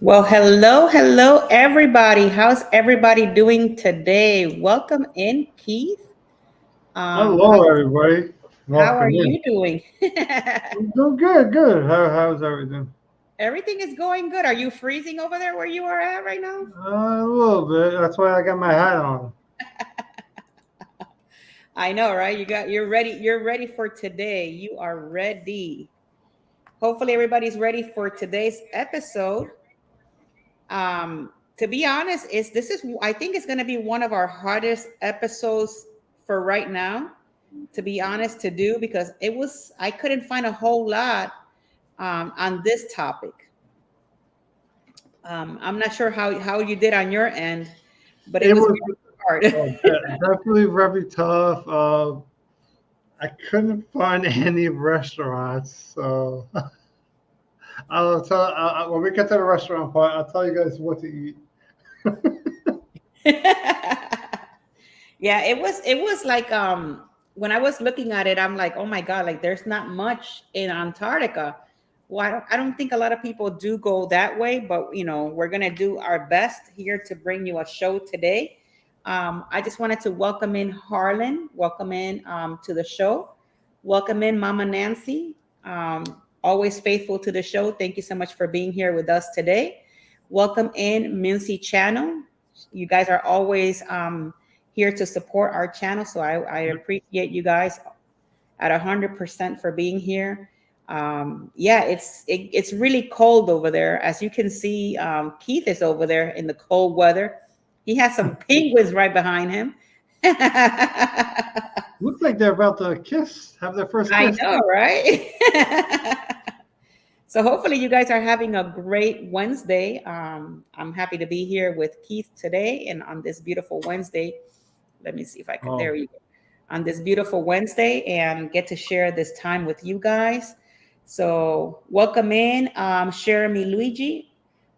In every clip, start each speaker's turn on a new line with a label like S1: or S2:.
S1: Well, hello, everybody. How's everybody doing today? Welcome in, Keith. Um, how,
S2: Hello, everybody.
S1: how are
S2: Welcome in.
S1: you doing?
S2: I'm doing good, good. How's everything?
S1: Everything is going good. Are you freezing over there where you are at right now?
S2: A little bit. That's why I got my hat on.
S1: I know, right? You're ready. You're ready for today. You are ready. Hopefully, everybody's ready for today's episode. To be honest, is this is I think it's going to be one of our hardest episodes for right now, to be honest, to do, because I couldn't find a whole lot on this topic. I'm not sure how you did on your end, but it
S2: It
S1: was
S2: was
S1: very hard.
S2: definitely very tough. I couldn't find any restaurants, so I'll tell. When we get to the restaurant part, I'll tell you guys what to eat.
S1: Yeah, it was like when I was looking at it, I'm like, oh my God, like there's not much in Antarctica. Well, I don't think a lot of people do go that way, but we're gonna do our best here to bring you a show today. I just wanted to welcome in Harlan, welcome in to the show, welcome in Mama Nancy, always faithful to the show. Thank you so much for being here with us today. Welcome in Mincy Channel. You guys are always here to support our channel, so I appreciate you guys at 100% for being here. Yeah, it's really cold over there. As you can see, Keith is over there in the cold weather. He has some penguins right behind him. I
S2: Looks like they're about to kiss, have their first kiss.
S1: know, right? So hopefully you guys are having a great Wednesday. I'm happy to be here with Keith today and on this beautiful Wednesday. Let me see if I can.
S2: Oh,
S1: There you go. On this beautiful Wednesday and get to share this time with you guys. So welcome in, Jeremy Luigi.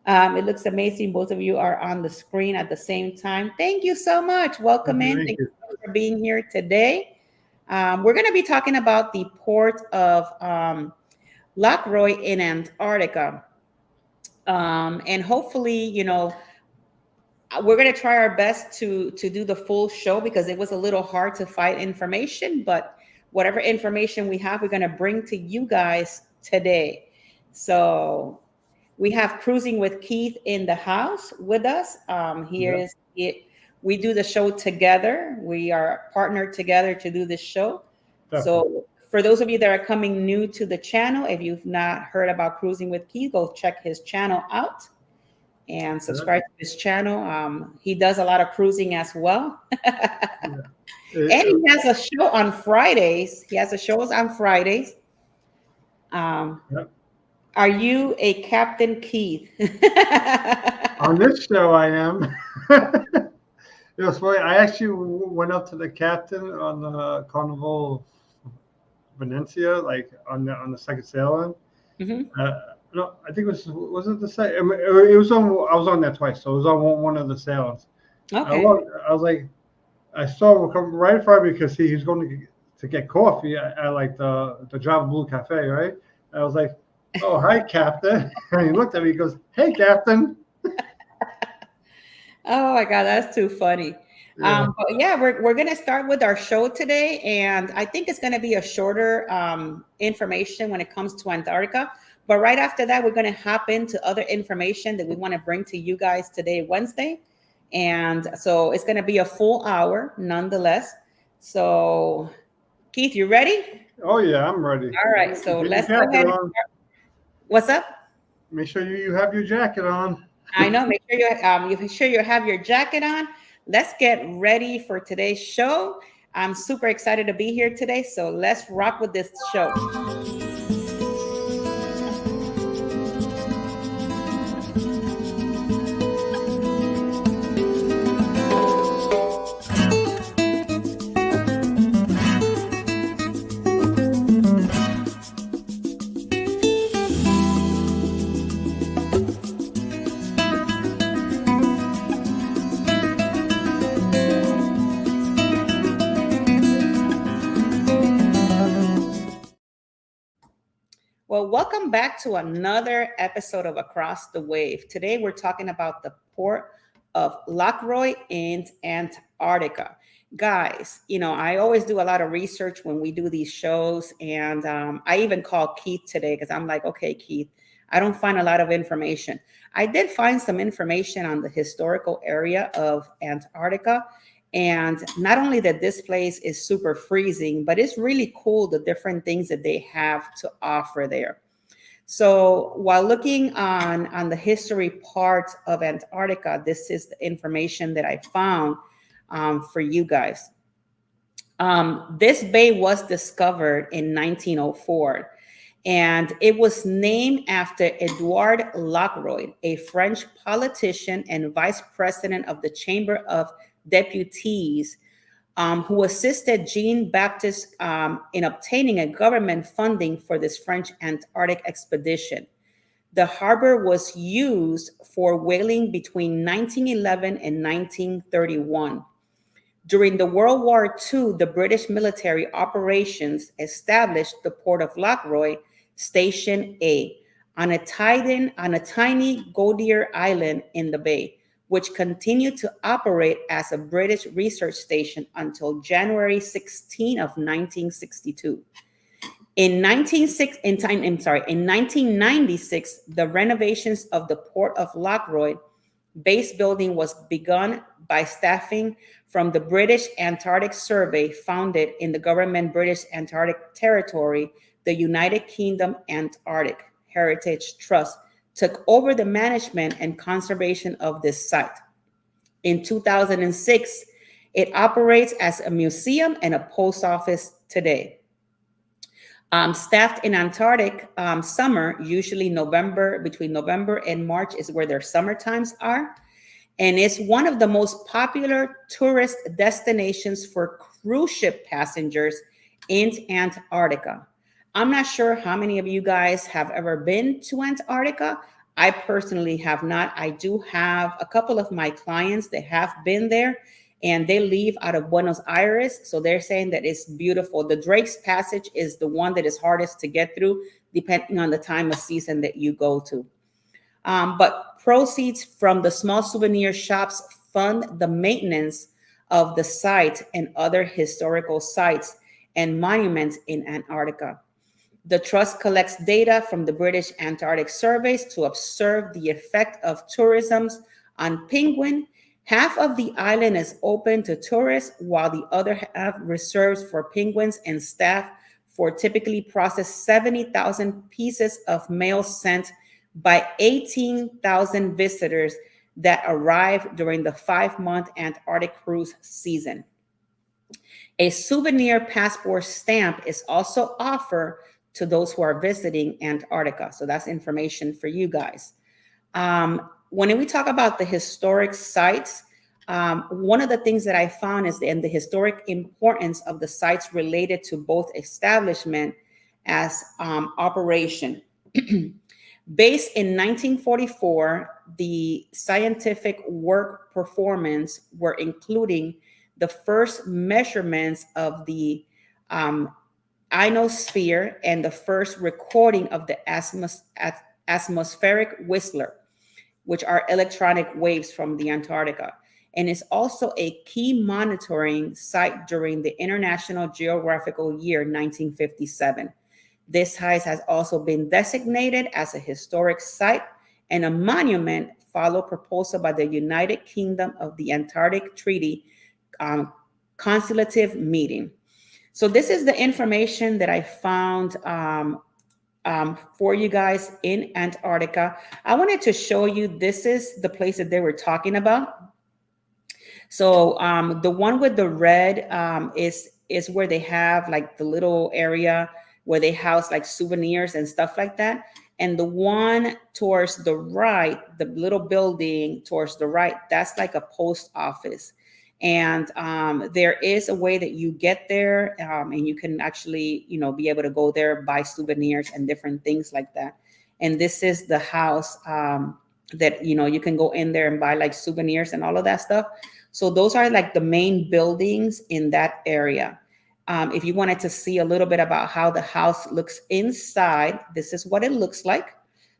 S1: It looks amazing. Both of you are on the screen at the same time. Thank you so much. Welcome in.
S2: thank
S1: Thank you
S2: you.
S1: so much for being here today. We're going to be talking about the port of Lockroy in Antarctica. And hopefully, we're going to try our best to do the full show because it was a little hard to find information, but whatever information we have, we're going to bring to you guys today. So we have Cruising with Keith in the house with us. Here
S2: Yep,
S1: is it. We do the show together. We are partnered together to do this show.
S2: definitely.
S1: So for those of you that are coming new to the channel, if you've not heard about Cruising with Keith, go check his channel out and
S2: Yep.
S1: subscribe to his channel. He does a lot of cruising as well.
S2: Yeah.
S1: And he has a show on Fridays. He has a shows on Fridays. Um,
S2: Yep.
S1: are you a Captain Keith?
S2: On this show, I am. It was funny. I actually went up to the captain on the Carnival Venetia, like on the second sailing.
S1: Hmm.
S2: No, I think was it the second? It was on. I was on that twice, so it was on one of the sailings.
S1: Okay.
S2: I was like, I saw him come right in front of me because he was going to get coffee at like the Java Blue Cafe, right? I was like, "Oh, hi, Captain," and he looked at me. He goes, "Hey, Captain."
S1: Oh my God, that's too funny.
S2: Yeah,
S1: But yeah, we're gonna start with our show today, and I think it's gonna be a shorter information when it comes to Antarctica. But right after that, we're gonna hop into other information that we want to bring to you guys today, Wednesday, and so it's gonna be a full hour, nonetheless. So, Keith, you ready?
S2: oh yeah, I'm ready.
S1: All right, so
S2: Get your
S1: let's go
S2: jacket
S1: ahead.
S2: on.
S1: What's up?
S2: Make sure you have your jacket on.
S1: I know. Make sure you have your jacket on. Let's get ready for today's show. I'm super excited to be here today, so let's rock with this show. Well, welcome back to another episode of Across the Wave. Today we're talking about the Port of Lockroy in Antarctica. Guys, I always do a lot of research when we do these shows, and I even called Keith today because I'm like, okay, Keith, I don't find a lot of information. I did find some information on the historical area of Antarctica. And not only that this place is super freezing, but it's really cool the different things that they have to offer there. So while looking on the history part of Antarctica, this is the information that I found for you guys. This bay was discovered in 1904, and it was named after Edouard Lockroy, a French politician and vice president of the Chamber of Deputies, who assisted Jean-Baptiste in obtaining a government funding for this French Antarctic expedition. The harbor was used for whaling between 1911 and 1931. During the World War II, the British military operations established the Port of Lockroy Station A on a tiny Godier island in the bay, which continued to operate as a British research station until January 16 of 1962. In 1996, the renovations of the Port of Lockroy base building was begun by staffing from the British Antarctic Survey, founded in the government British Antarctic Territory. The United Kingdom Antarctic Heritage Trust took over the management and conservation of this site. In 2006, it operates as a museum and a post office today. Staffed in Antarctic summer, usually between November and March is where their summer times are. And it's one of the most popular tourist destinations for cruise ship passengers in Antarctica. I'm not sure how many of you guys have ever been to Antarctica. I personally have not. I do have a couple of my clients that have been there, and they leave out of Buenos Aires. So they're saying that it's beautiful. The Drake's Passage is the one that is hardest to get through, depending on the time of season that you go to. But proceeds from the small souvenir shops fund the maintenance of the site and other historical sites and monuments in Antarctica. The trust collects data from the British Antarctic surveys to observe the effect of tourism on penguin. Half of the island is open to tourists, while the other half reserves for penguins, and staff for typically process 70,000 pieces of mail sent by 18,000 visitors that arrive during the 5-month Antarctic cruise season. A souvenir passport stamp is also offered to those who are visiting Antarctica. So that's information for you guys. When we talk about the historic sites, one of the things that I found is the historic importance of the sites related to both establishment as operation. Based in 1944, the scientific work performance were including the first measurements of the ionosphere and the first recording of the atmospheric whistler, which are electronic waves from the Antarctica, and is also a key monitoring site during the International Geographical Year 1957. This site has also been designated as a historic site and a monument follow proposal by the United Kingdom of the Antarctic Treaty Consultative Meeting. So this is the information that I found for you guys in Antarctica. I wanted to show you, this is the place that they were talking about. So the one with the red is where they have like the little area where they house like souvenirs and stuff like that. And the one towards the right, the little building towards the right, that's like a post office. And there is a way that you get there, and you can actually, be able to go there, buy souvenirs and different things like that. And this is the house that, you can go in there and buy like souvenirs and all of that stuff. So those are like the main buildings in that area. If you wanted to see a little bit about how the house looks inside, this is what it looks like.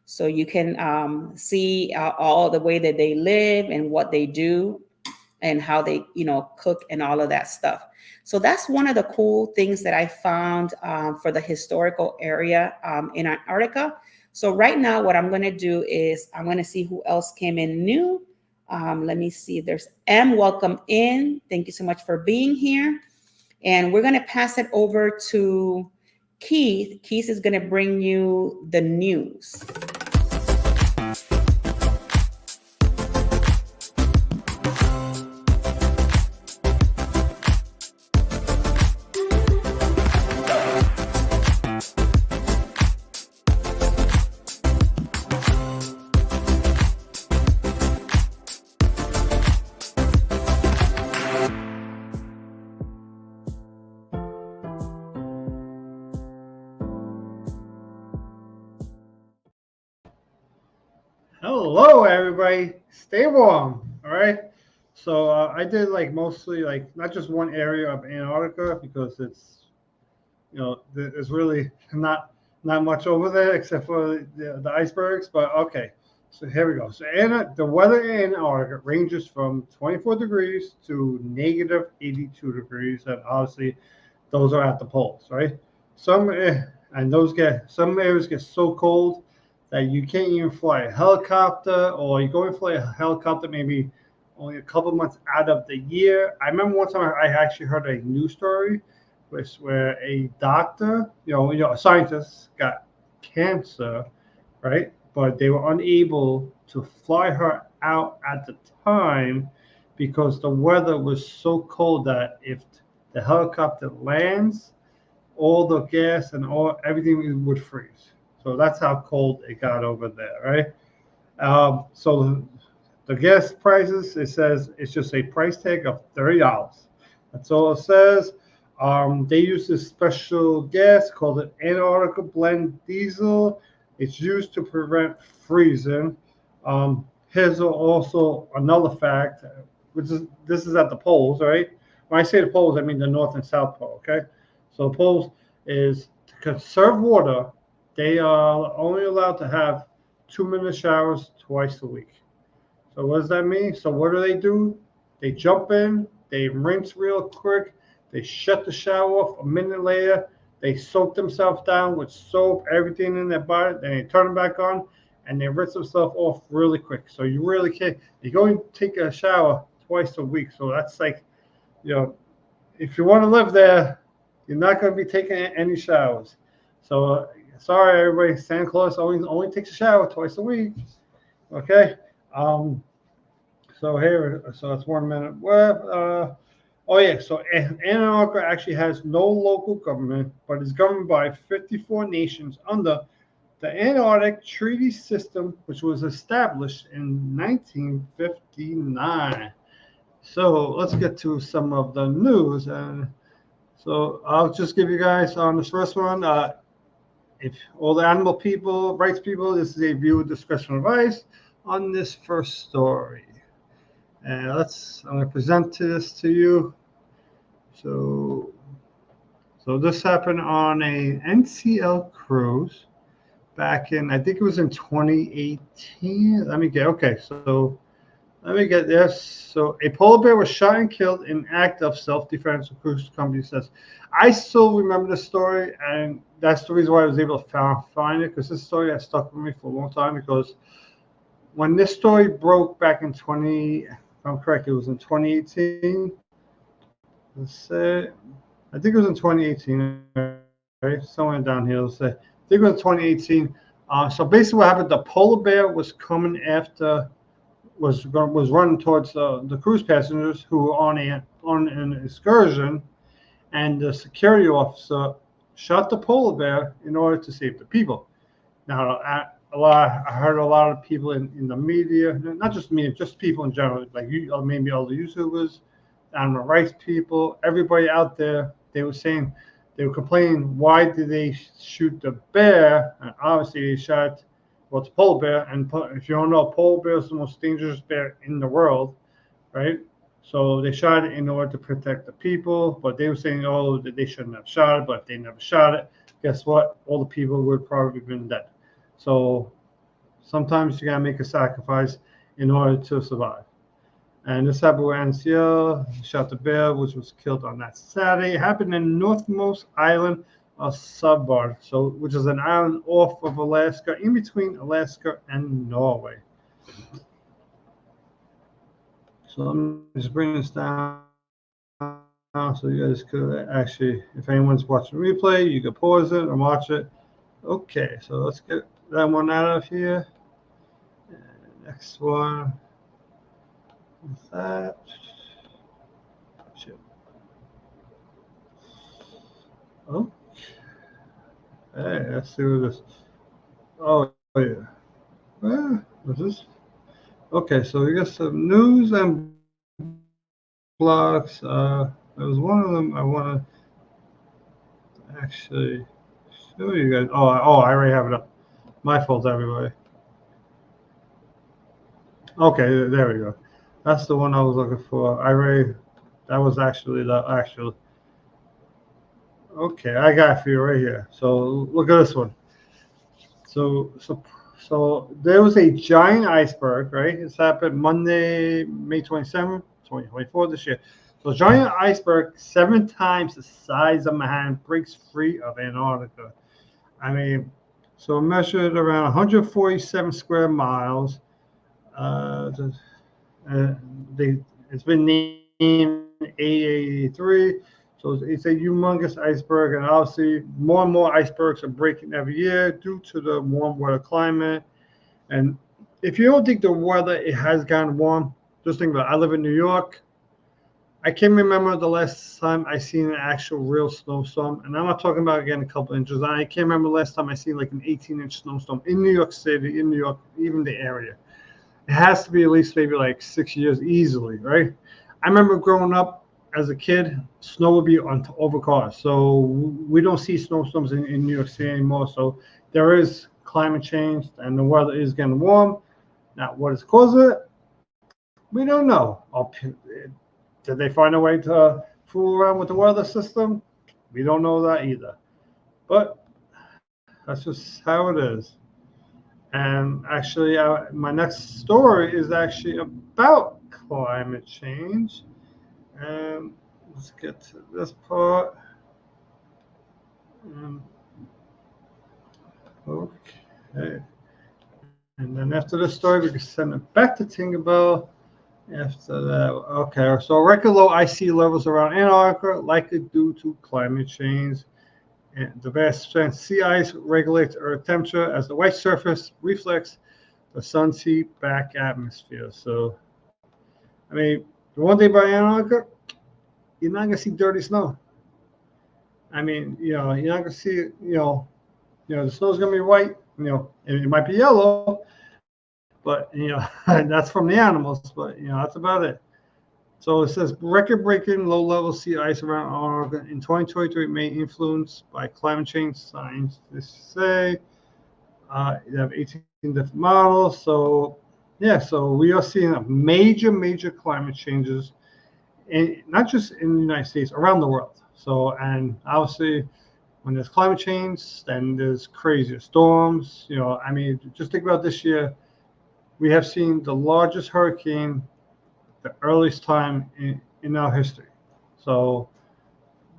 S1: So you can see all the way that they live and what they do and how they, cook and all of that stuff. So that's one of the cool things that I found for the historical area in Antarctica. So right now, what I'm going to do is I'm going to see who else came in new. Let me see. There's M. Welcome in. Thank you so much for being here. And we're going to pass it over to Keith. Keith is going to bring you the news.
S2: Hello, everybody. Stay warm. All right. So I did like mostly like not just one area of Antarctica because it's there's really not much over there except for the icebergs. But okay. So here we go. So the weather in Antarctica ranges from 24 degrees to negative 82 degrees, and obviously those are at the poles, right? Some and some areas get so cold that you can't even fly a helicopter, or you go and fly a helicopter maybe only a couple months out of the year. I remember one time I actually heard a news story where a doctor, a scientist got cancer, right? But they were unable to fly her out at the time because the weather was so cold that if the helicopter lands, all the gas and everything would freeze. So that's how cold it got over there, right? So the gas prices, it says it's just a price tag of $30. That's all it says. They use this special gas called an Antarctica Blend Diesel. It's used to prevent freezing. Here's also another fact, this is at the poles, right? When I say the poles, I mean the North and South Pole, okay? So poles is to conserve water. They are only allowed to have 2-minute showers twice a week. So what does that mean? So what do? They jump in, they rinse real quick, they shut the shower off a minute later, they soak themselves down with soap, everything in their body, then they turn them back on, and they rinse themselves off really quick. So you really can't, you go and take a shower twice a week. So that's like, if you want to live there, you're not going to be taking any showers. So sorry, everybody. Santa Claus only takes a shower twice a week. Okay. So it's 1 minute. So Antarctica actually has no local government, but is governed by 54 nations under the Antarctic Treaty System, which was established in 1959. So let's get to some of the news. And so I'll just give you guys on this first one. If all the animal rights people, this is a viewer discretion advice on this first story. And I'm going to present this to you. So this happened on a NCL cruise back in, I think it was in 2018. Let me get this. So a polar bear was shot and killed in act of self-defense, the cruise company says. I still remember the story, and that's the reason why I was able to find it, because this story has stuck with me for a long time, because when this story broke back in if I'm correct, it was in 2018. Let's say, I think it was in 2018, right? Somewhere down here, let's say. I think it was 2018. So basically what happened, the polar bear was coming after, was running towards the cruise passengers who were on an excursion, and the security officer shot the polar bear in order to save the people. Now, I heard a lot of people in the media, not just me, just people in general, like maybe all the YouTubers, animal rights people, everybody out there, they were complaining, why did they shoot the bear? And obviously they shot the polar bear. And if you don't know, polar bear is the most dangerous bear in the world, right? So they shot it in order to protect the people, but they were saying, oh, that they shouldn't have shot it, but if they never shot it, guess what? All the people would probably been dead. So sometimes you gotta make a sacrifice in order to survive. And this happened with NCL, shot the bear, which was killed on that Saturday. It happened in the northmost island of Svalbard, so which is an island off of Alaska, in between Alaska and Norway. So let me just bring this down so you guys could actually, if anyone's watching replay, you could pause it and watch it. Okay, so let's get that one out of here. And next one is that. Shit. Oh, hey, let's see what this. Oh yeah. What's this? Okay, so we got some news and blogs. There was one of them I want to actually show you guys. Oh, I already have it up. My fault, everybody. Okay, there we go. That's the one I was looking for. That was actually the actual. Okay, I got it for you right here. So look at this one. So there was a giant iceberg, right? It's happened Monday, May 27th, 2024 this year. So giant iceberg, 7 times the size of Manhattan, breaks free of Antarctica. I mean, so measured around 147 square miles. It's been named 883. So it's a humongous iceberg, and obviously more and more icebergs are breaking every year due to the warm weather climate. And if you don't think the weather it has gotten warm, just think about it. I live in New York. I can't remember the last time I seen an actual real snowstorm, and I'm not talking about again a couple inches. I can't remember the last time I seen like an 18-inch snowstorm in New York City, in New York, even the area. It has to be at least maybe like 6 years easily, right? I remember growing up as a kid, snow would be on over cars. So we don't see snowstorms in New York City anymore. So there is climate change and the weather is getting warm. Now, what has caused it? We don't know. Did they find a way to fool around with the weather system? We don't know that either. But that's just how it is. And actually, my next story is actually about climate change. And let's get to this part. Okay. And then after this story, we can send it back to Tinkerbell. After that, okay. So record low ice sea levels around Antarctica, likely due to climate change. And the vast strength sea ice regulates Earth temperature as the white surface reflects the sun's heat back atmosphere. So, I mean, the one thing about Antarctica, you're not gonna see dirty snow. I mean, you're not gonna see, the snow's gonna be white, and it might be yellow, but that's from the animals. But that's about it. So it says record-breaking low-level sea ice around Antarctica in 2023 may influenced by climate change. Scientists say you have 18 different models. So yeah, so we are seeing major climate changes, not just in the United States, around the world. So, and obviously, when there's climate change, then there's crazier storms. I mean, just think about this year. We have seen the largest hurricane, the earliest time in our history. So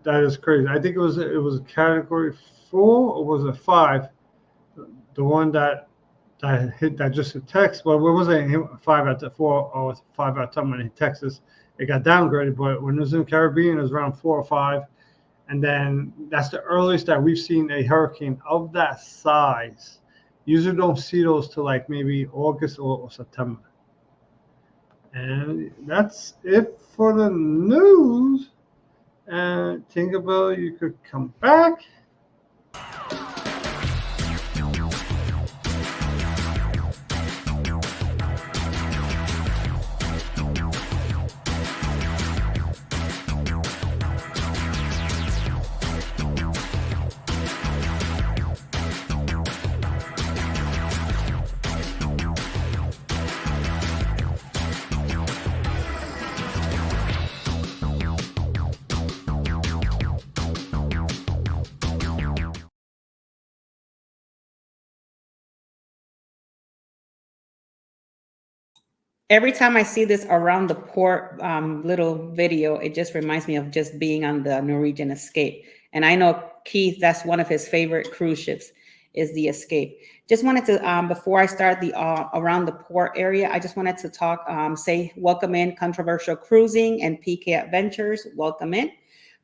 S2: that is crazy. I think it was a category 4 or was it 5? The one that just hit Texas. Well, it wasn't 5 at the 4 or 5 at the time when it hit Texas. It got downgraded, but when it was in the Caribbean, it was around 4 or 5. And then that's the earliest that we've seen a hurricane of that size. Usually don't see those till like maybe August or September. And that's it for the news. And Tinkerbell, you could come back.
S1: Every time I see this around the port little video, it just reminds me of just being on the Norwegian Escape. And I know Keith, that's one of his favorite cruise ships, is the Escape. Just wanted to, before I start the around the port area, I just wanted to talk, say welcome in Controversial Cruising and PK Adventures. Welcome in.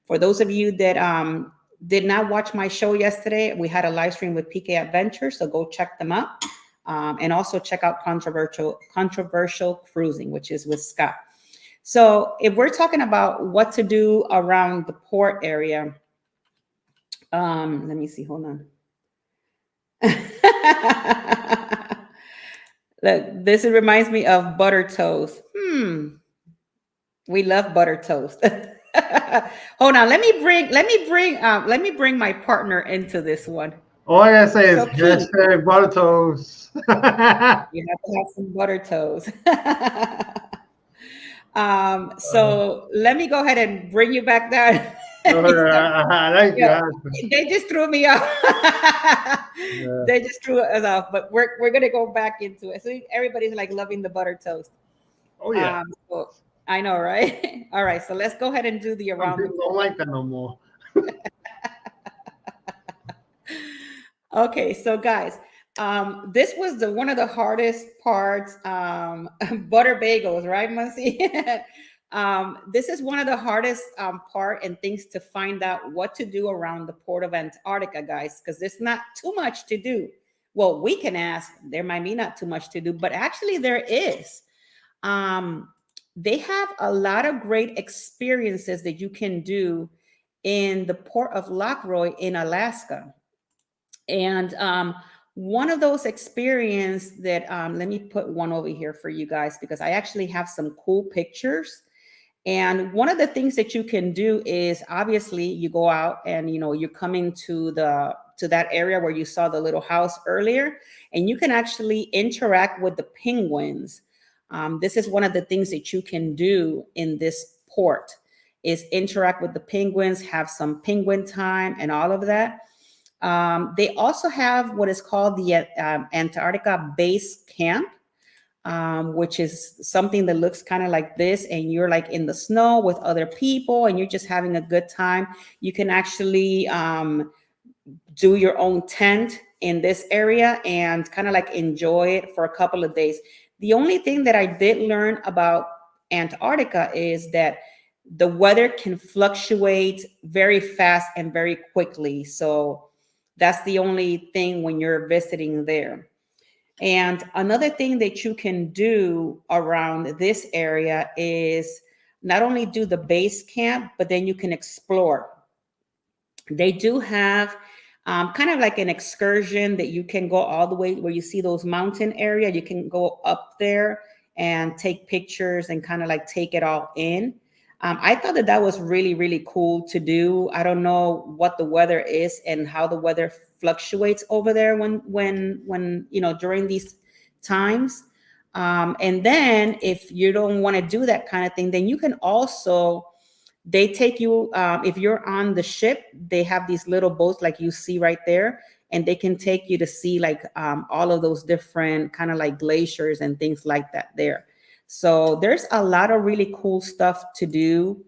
S1: For those of you that did not watch my show yesterday, we had a live stream with PK Adventures, so go check them out. And also check out Controversial Cruising, which is with Scott. So if we're talking about what to do around the port area, let me see, hold on. Look, this reminds me of butter toast. We love butter toast. Hold on, let me bring my partner into this one.
S2: All I gotta say is
S1: So Keith,
S2: hashtag butter toast.
S1: you have to have some butter toast. So let me go ahead and bring you back down.
S2: I like
S1: Yeah,
S2: that.
S1: they just threw me off.
S2: Yeah.
S1: They just threw us off, but we're gonna go back into it. So everybody's like loving the butter toast.
S2: Oh yeah.
S1: So I know, right? All right, so let's go ahead and do the
S2: Some
S1: around the
S2: people don't like that no more.
S1: Okay, so guys, this was the one of the hardest parts. Butter bagels, right, Muncie? This is one of the hardest part and things to find out what to do around the Port of Antarctica, guys, because there's not too much to do. Well, we can ask. There might be not too much to do, but actually there is. They have a lot of great experiences that you can do in the Port of Lockroy in Alaska. And one of those experience that let me put one over here for you guys because I actually have some cool pictures. And one of the things that you can do is obviously you go out and you're coming to that area where you saw the little house earlier, and you can actually interact with the penguins. This is one of the things that you can do in this port is interact with the penguins, have some penguin time and all of that. They also have what is called the Antarctica Base Camp, which is something that looks kind of like this, and you're like in the snow with other people and you're just having a good time. You can actually do your own tent in this area and kind of like enjoy it for a couple of days. The only thing that I did learn about Antarctica is that the weather can fluctuate very fast and very quickly. So that's the only thing when you're visiting there. And another thing that you can do around this area is not only do the base camp, but then you can explore. They do have kind of like an excursion that you can go all the way where you see those mountain area. You can go up there and take pictures and kind of like take it all in. I thought that was really, really cool to do. I don't know what the weather is and how the weather fluctuates over there when during these times. And then if you don't want to do that kind of thing, then you can also they take you if you're on the ship. They have these little boats like you see right there, and they can take you to see like all of those different kind of like glaciers and things like that there. So there's a lot of really cool stuff to do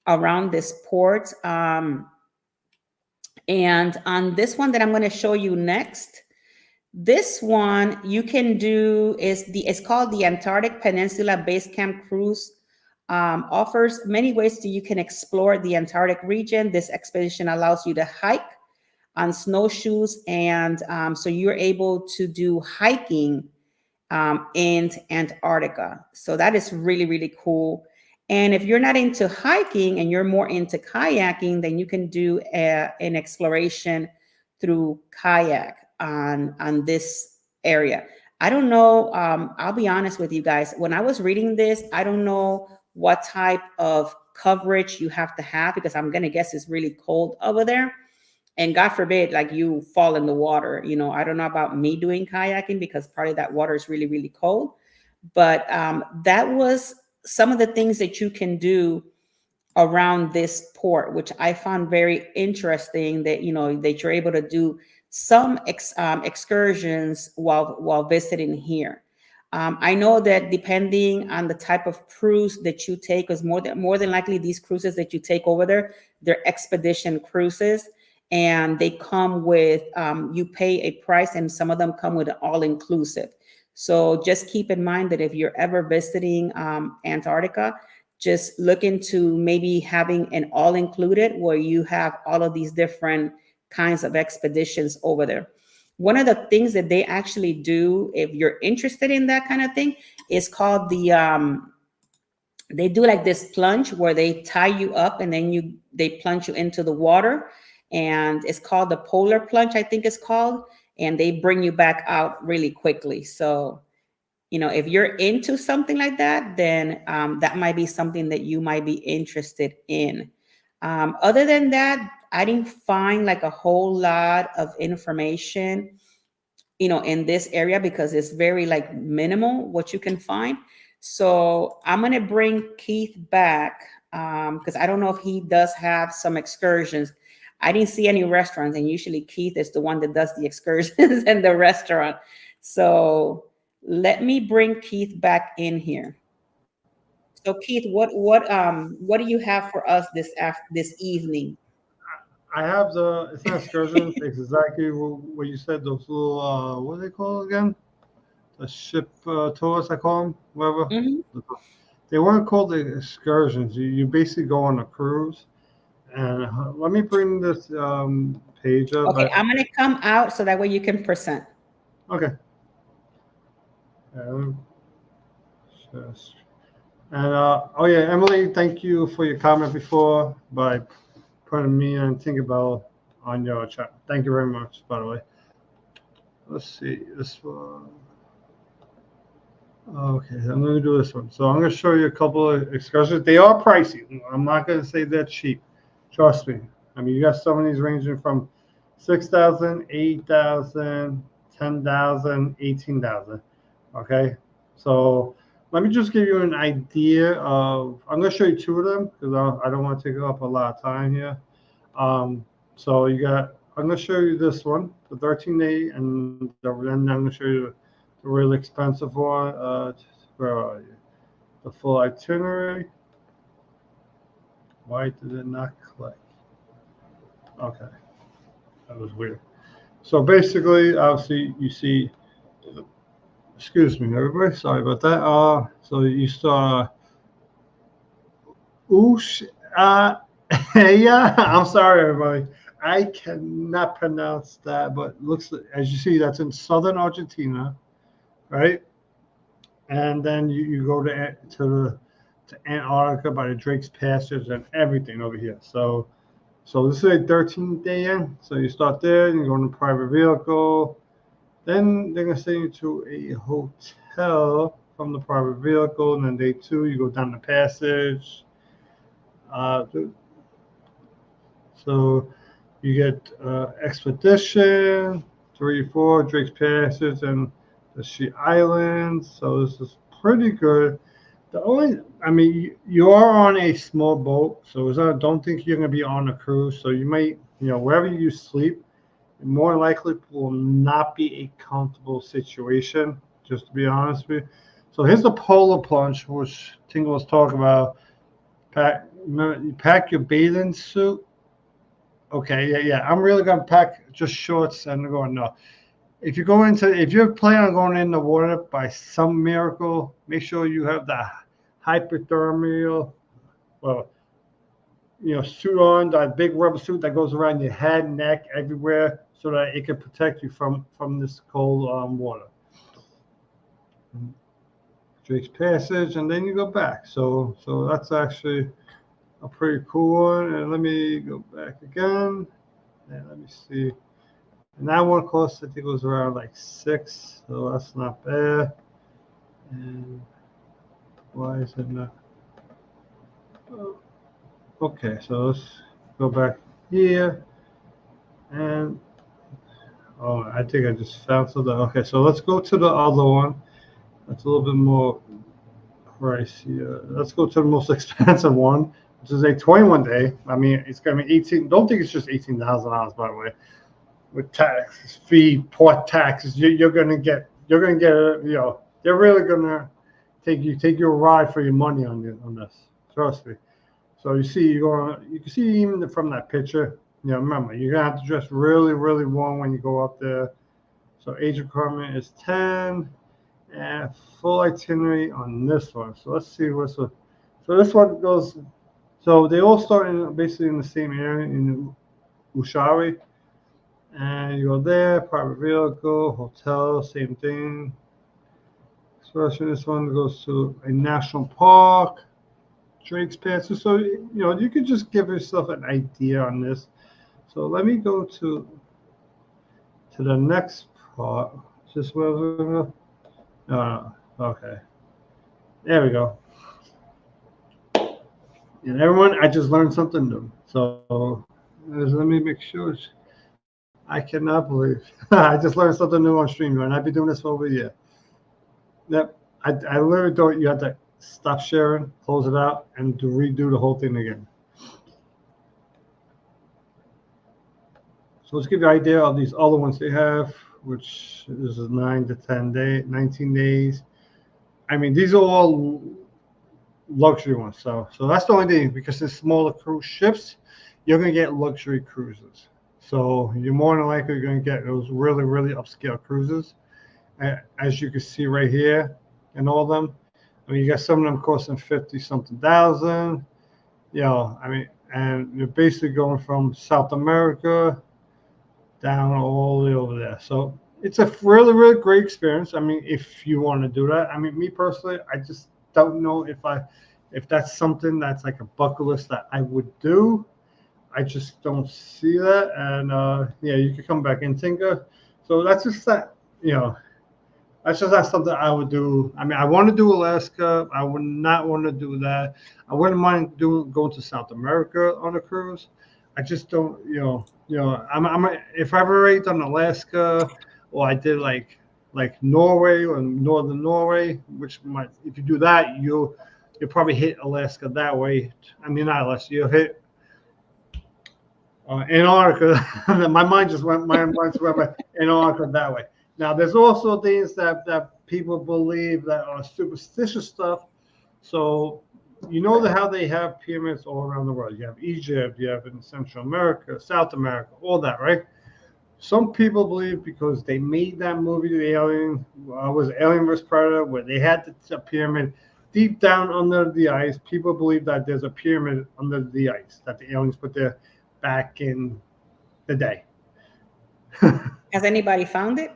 S1: around this port. And on this one that I'm going to show you next, this one you can do it's called the Antarctic Peninsula Base Camp Cruise. Offers many ways you can explore the Antarctic region. This expedition allows you to hike on snowshoes, and so you're able to do hiking in Antarctica. So that is really, really cool. And if you're not into hiking and you're more into kayaking, then you can do an exploration through kayak on this area. I don't know. I'll be honest with you guys. When I was reading this, I don't know what type of coverage you have to have because I'm going to guess it's really cold over there. And God forbid, like you fall in the water. I don't know about me doing kayaking because part of that water is really, really cold. But that was some of the things that you can do around this port, which I found very interesting that, that you're able to do some excursions while visiting here. I know that depending on the type of cruise that you take, because more than likely these cruises that you take over there, they're expedition cruises, and they come with you pay a price, and some of them come with an all inclusive. So just keep in mind that if you're ever visiting Antarctica, just look into maybe having an all included where you have all of these different kinds of expeditions over there. One of the things that they actually do, if you're interested in that kind of thing, is called they do like this plunge where they tie you up and then they plunge you into the water, and it's called the polar plunge, I think it's called, and they bring you back out really quickly. So if you're into something like that, then that might be something that you might be interested in. Other than that, I didn't find like a whole lot of information, in this area, because it's very like minimal what you can find. So I'm gonna bring Keith back because I don't know if he does have some excursions. I didn't see any restaurants, and usually Keith is the one that does the excursions and the restaurant. So let me bring Keith back in here. So Keith, what do you have for us this evening?
S2: I have it's not excursions. It's exactly what you said. Those little, what are they called again? The ship tours, I call them, whatever.
S1: Mhm.
S2: They weren't called the excursions. You basically go on a cruise. And let me bring this page up.
S1: Okay, I'm gonna come out so that way you can present.
S2: Okay. Um, just- And oh yeah, Emily, thank you for your comment before by putting me and think about on your chat. Thank you very much, by the way. Let's see this one. Okay, I'm going to do this one. So I'm going to show you a couple of excursions. They are pricey. I'm not going to say they're cheap. Trust me. I mean, you got some of these ranging from 6,000, 8,000, 10,000, 18,000. Okay, so let me just give you an idea of. I'm going to show you two of them because I don't want to take up a lot of time here. So you got. I'm going to show you this one, the 13-day, and then I'm going to show you the really expensive one. Where are you? The full itinerary. Why did it not click? Okay, that was weird. So basically, obviously, you see. Excuse me, everybody. Sorry about that. So you saw. Oosh. Yeah. I'm sorry, everybody. I cannot pronounce that, but looks as you see, that's in southern Argentina, right? And then you go to Antarctica by the Drake's Passage and everything over here. So this is a 13-day in. So you start there, you go in a private vehicle. Then they're gonna send you to a hotel from the private vehicle, and then day two you go down the passage. Uh, so you get Expedition 3, 4, Drake's Passage, and the She Islands. So this is pretty good. I mean, you are on a small boat, so don't think you're going to be on a cruise. So you might, wherever you sleep, more likely will not be a comfortable situation, just to be honest with you. So here's the polar plunge, which Tingle was talking about. You pack your bathing suit. Okay, yeah. I'm really going to pack just shorts and going, no. If you're planning on going in the water by some miracle, make sure you have the hypothermia, suit on, that big rubber suit that goes around your head, neck, everywhere, so that it can protect you from this cold water. Drake's Passage, and then you go back. So that's actually a pretty cool one. And let me go back again, and let me see. And that one cost, I think it was around like 6, so that's not bad. And why is it not? Okay, so let's go back here. And I think I just found something. Okay, so let's go to the other one. That's a little bit more pricey. Let's go to the most expensive one, which is a 21-day. I mean, it's gonna be 18. Don't think it's just $18,000, by the way. With taxes, fee, port taxes, you're gonna get They're really gonna take you a ride for your money on this. Trust me. So you can see even from that picture. You know, remember you're gonna have to dress really, really warm when you go up there. So age requirement is 10, and full itinerary on this one. So let's see what's the. So this one goes. So they all start basically in the same area in Ushuaia, and you go there, private vehicle, hotel, same thing. Especially this one goes to a national park, Drake's Pass. So you know you could just give yourself an idea on this. So let me go to the next part. Just where we're gonna go. Okay. There we go. And everyone, I just learned something new. So let me make sure. I cannot believe I just learned something new on StreamYard, and I've been doing this for over a year. Yep. I literally don't. You have to stop sharing, close it out, and to redo the whole thing again. So let's give you an idea of these other ones they have, which is 19 days. I mean, these are all luxury ones. So that's the only thing, because it's smaller cruise ships, you're gonna get luxury cruises. So you're more than likely going to get those really, really upscale cruises, as you can see right here, and all of them. I mean, you got some of them costing 50 something thousand. You know, I mean, and you're basically going from South America down all the way over there. So it's a really, really great experience. I mean, if you want to do that. I mean, me personally, I just don't know if that's something that's like a bucket list that I would do. I just don't see that. And yeah, you can come back and think of. So that's just that, you know, that's just not something I would do. I mean, I want to do Alaska. I would not want to do that. I wouldn't mind going to South America on a cruise. I just don't, if I ever rate on Alaska, or I did like Norway or northern Norway, which might, if you do that, you'll probably hit Alaska that way. I mean, not Alaska, you'll hit Antarctica. My mind went by Antarctica that way. Now, there's also things that people believe that are superstitious stuff. So, you know how they have pyramids all around the world. You have Egypt, you have in Central America, South America, all that, right? Some people believe because they made that movie, The Alien, was Alien vs. Predator, where they had the pyramid deep down under the ice. People believe that there's a pyramid under the ice that the aliens put there back in the day.
S1: Has anybody found it?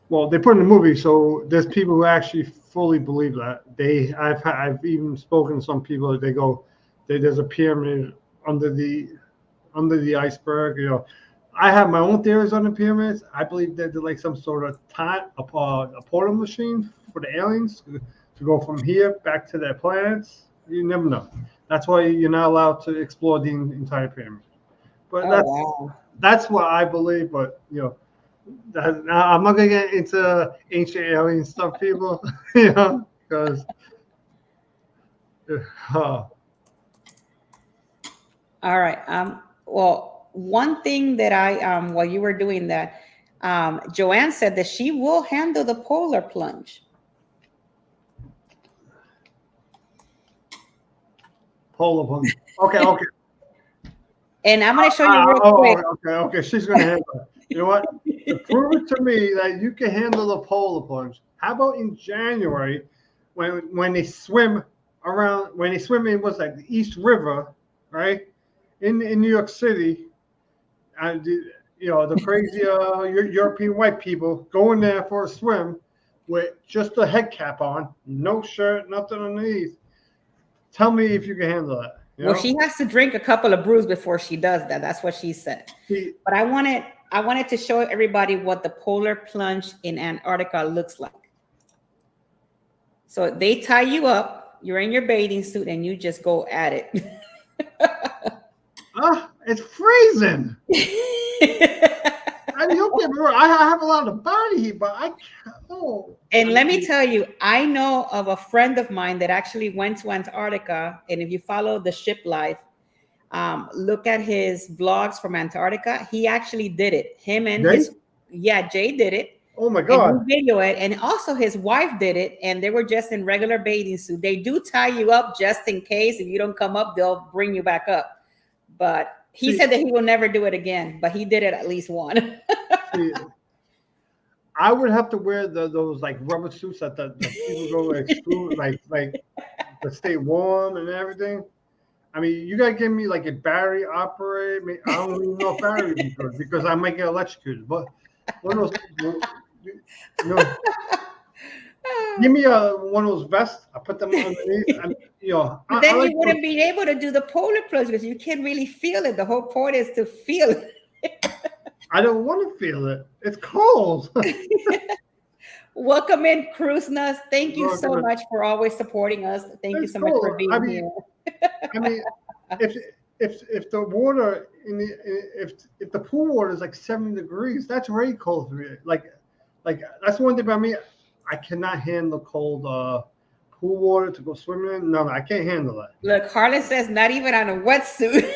S2: Well, they put in the movie, so there's people who actually fully believe that. I've even spoken to some people that they go, there's a pyramid under the iceberg. You know, I have my own theories on the pyramids. I believe that they're like some sort of a portal machine for the aliens to go from here back to their planets. You never know. That's why you're not allowed to explore the entire pyramid. But that's what I believe. But you know, I'm not gonna get into ancient alien stuff, people. You know, because
S1: all right. Well, one thing that I while you were doing that, Joanne said that she will handle the polar plunge.
S2: Polar plunge. Okay.
S1: And I'm going to show you real quick.
S2: Okay. She's going to handle it. You know what? To prove it to me that you can handle the polar plunge, how about in January when they swim in what's that, the East River, right? In New York City, and you know, the crazy European white people going there for a swim with just a head cap on, no shirt, nothing underneath. Tell me if you can handle that. You know?
S1: She has to drink a couple of brews before she does that. That's what she said. But I wanted to show everybody what the polar plunge in Antarctica looks like. So they tie you up, you're in your bathing suit, and you just go at it.
S2: It's freezing. I mean, I have a lot of body heat, but I can't. Oh.
S1: And let me tell you, I know of a friend of mine that actually went to Antarctica. And if you follow the ship life, look at his vlogs from Antarctica. He actually did it. Jay did it.
S2: Oh my
S1: and
S2: God.
S1: he video it. And also his wife did it, and they were just in regular bathing suit. They do tie you up just in case. If you don't come up, they'll bring you back up. But he
S2: See,
S1: said that he will never do it again, but he did it at least one.
S2: see, I would have to wear those like rubber suits that the people go extrude, like to stay warm and everything. I mean, you gotta give me like a battery operated. I don't even know if battery would be good because I might get electrocuted. But one of those, you know, give me one of those vests. I put them underneath. And,
S1: But
S2: I
S1: then
S2: like
S1: you
S2: those.
S1: wouldn't be able to do the polar plunge because you can't really feel it. The whole point is to feel it.
S2: I don't want to feel it. It's cold.
S1: Welcome in, Cruise Nuts. Thank you so
S2: Look,
S1: much for always supporting us. Thank you
S2: it's
S1: so much for
S2: cold.
S1: being here.
S2: I mean, if the water if the pool water is like 70 degrees, that's very cold for me. Like that's one thing about me. I cannot handle cold pool water to go swimming in. No, I can't handle that.
S1: Look, Harlan says not even on a wetsuit.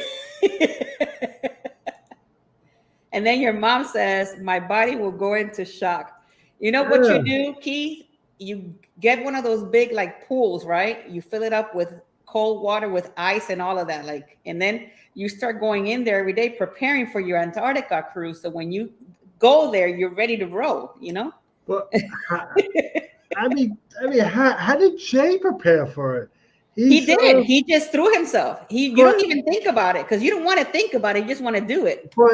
S1: And then your mom says, my body will go into shock. You know what you
S2: Yeah.
S1: do, Keith? You get one of those big like pools, right? You fill it up with cold water with ice and all of that. Like, and then you start going in there every day preparing for your Antarctica cruise. So when you go there, you're ready to roll, you know?
S2: But how did Jay prepare for it?
S1: He
S2: He's
S1: did. He just threw himself. You
S2: but
S1: don't even think about it because you don't want to think about it. You just want to do it.
S2: but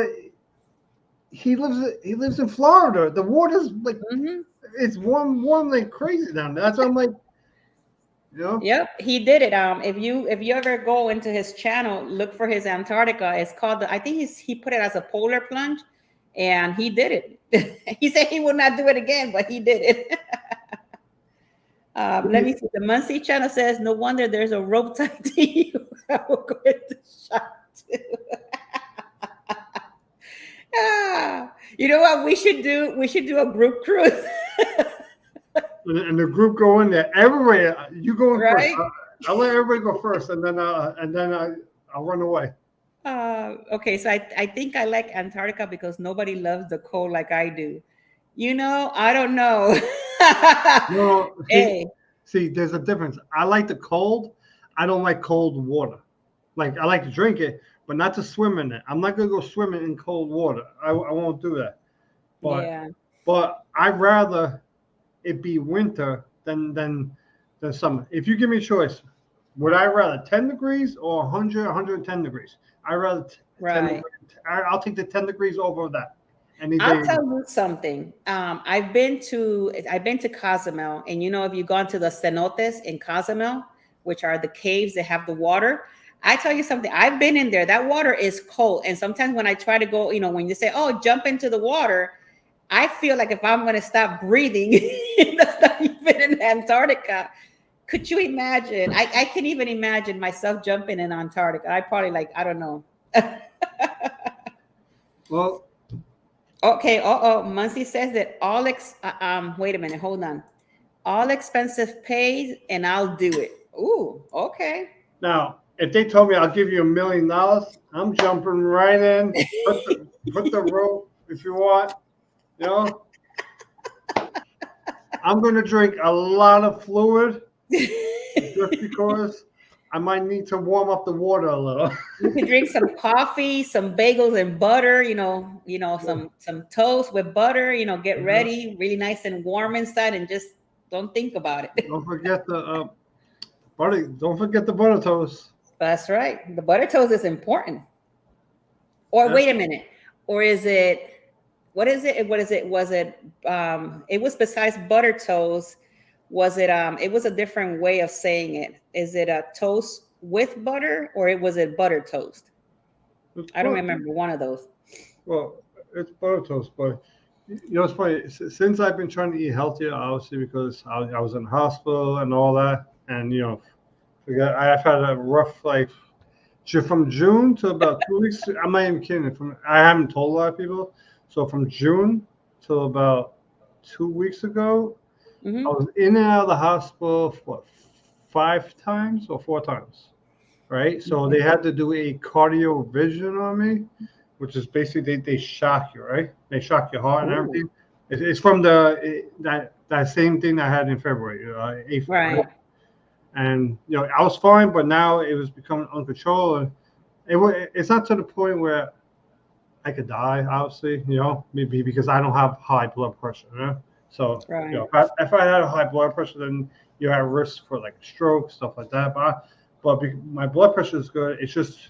S2: he lives in Florida. The water's like
S1: Mm-hmm.
S2: it's warm like crazy down there. That's why I'm like,
S1: Yep, he did it. If you ever go into his channel, look for his Antarctica. It's called I think he put it as a polar plunge, and he did it. He said he would not do it again, but he did it. Let me see. The Muncie channel says, "No wonder there's a rope tied to you." I will go into shock too. You know what we should do? We should do a group cruise.
S2: and the group go in there. Everybody, you go in first.
S1: Right?
S2: I'll let everybody go first, and then I'll run away.
S1: Okay, so I think I like Antarctica because nobody loves the cold like I do. I don't know.
S2: No,
S1: Hey,
S2: see, there's a difference. I like the cold. I don't like cold water. Like I like to drink it, but not to swim in it. I'm not gonna go swimming in cold water. I won't do that. But
S1: yeah,
S2: but I'd rather it be winter than summer. If you give me a choice, would I rather 10 degrees or 100, 110 degrees? I rather 10
S1: right.
S2: degrees. I'll take the 10 degrees over that any
S1: I'll
S2: day.
S1: tell you something. I've been to Cozumel, and if you've gone to the cenotes in Cozumel, which are the caves that have the water, I tell you something. I've been in there. That water is cold, and sometimes when I try to go, when you say, "Oh, jump into the water," I feel like if I'm going to stop breathing, that's not even in Antarctica. Could you imagine? I can't even imagine myself jumping in Antarctica. I probably I don't know.
S2: Well,
S1: Okay. Muncie says that wait a minute. Hold on. All expensive paid, and I'll do it. Ooh. Okay.
S2: now if they told me I'll give you $1 million, I'm jumping right in. Put the rope if you want. You know, I'm going to drink a lot of fluid just because I might need to warm up the water a little.
S1: You can drink some coffee, some bagels and butter. Some toast with butter. Get
S2: Yeah.
S1: ready, really nice and warm inside, and just don't think about it.
S2: Don't forget the butter. Don't forget the butter toast.
S1: That's right. The butter toast is important. Or
S2: Yeah.
S1: wait a minute. Or is it? What is it? What is it? Was it? It was besides butter toast. Was it? It was a different way of saying it. Is it a toast with butter, or was it butter toast?
S2: It's
S1: I don't remember one of those.
S2: well, it's butter toast, but it's funny. Since I've been trying to eat healthier, obviously because I was in hospital and all that, and I've had a rough life. From June to about 2 weeks. I'm not even kidding. I haven't told a lot of people. So from June till about 2 weeks ago, I
S1: Hmm.
S2: was in and out of the hospital for 5 times or 4 times. Right. So they had to do a cardio vision on me, which is basically they shock you, right? They shock your heart and
S1: Ooh.
S2: everything. It's from that same thing I had in February, April, right?
S1: Right.
S2: And I was fine, but now it was becoming uncontrolled. It's not to the point where I could die, obviously, maybe because I don't have high blood pressure. So,
S1: Right.
S2: if I had a high blood pressure, then you have risk for like stroke, stuff like that. My blood pressure is good. It's just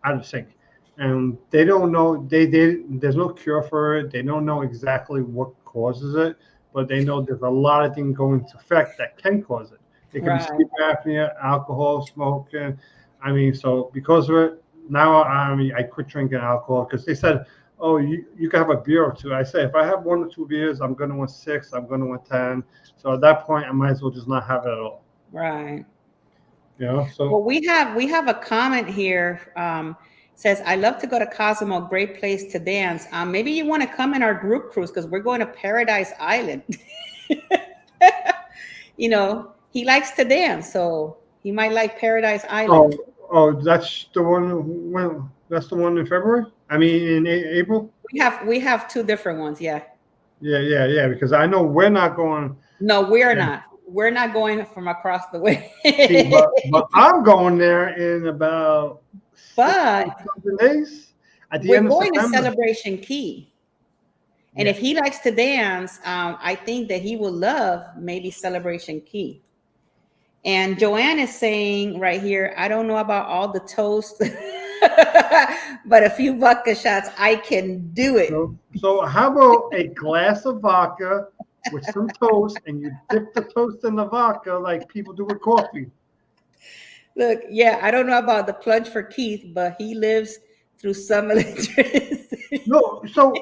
S2: out of sync, and they don't know. There's no cure for it. They don't know exactly what causes it, but they know there's a lot of things going to affect that can cause it. It could be
S1: Right.
S2: sleep apnea, alcohol, smoking. I mean, so because of it, now I quit drinking alcohol because they said, "Oh, you can have a beer or two." I say, if I have 1 or 2 beers, I'm gonna want 6. I'm gonna want 10. So at that point, I might as well just not have it at all.
S1: Right.
S2: So
S1: Well, we have a comment here. Says, I love to go to Cozumel, great place to dance. Maybe you want to come in our group cruise because we're going to Paradise Island. He likes to dance, so he might like Paradise
S2: oh
S1: Island.
S2: that's the one in February. I mean in April.
S1: We have two different ones, yeah.
S2: Yeah. Because I know we're not going.
S1: No, we're
S2: Yeah.
S1: not. We're not going from across the
S2: See,
S1: way.
S2: but I'm going there in about
S1: But
S2: 60 something days at the
S1: we're
S2: end of
S1: going to
S2: September.
S1: Celebration Key. And
S2: Yeah.
S1: if he likes to dance, I think that he will love maybe Celebration Key. And Joanne is saying right here, I don't know about all the toast, but a few vodka shots, I can do it.
S2: So how about a glass of vodka with some toast, and you dip the toast in the vodka like people do with coffee?
S1: Look, yeah, I don't know about the plunge for Keith, but he lives through some electricity.
S2: No, so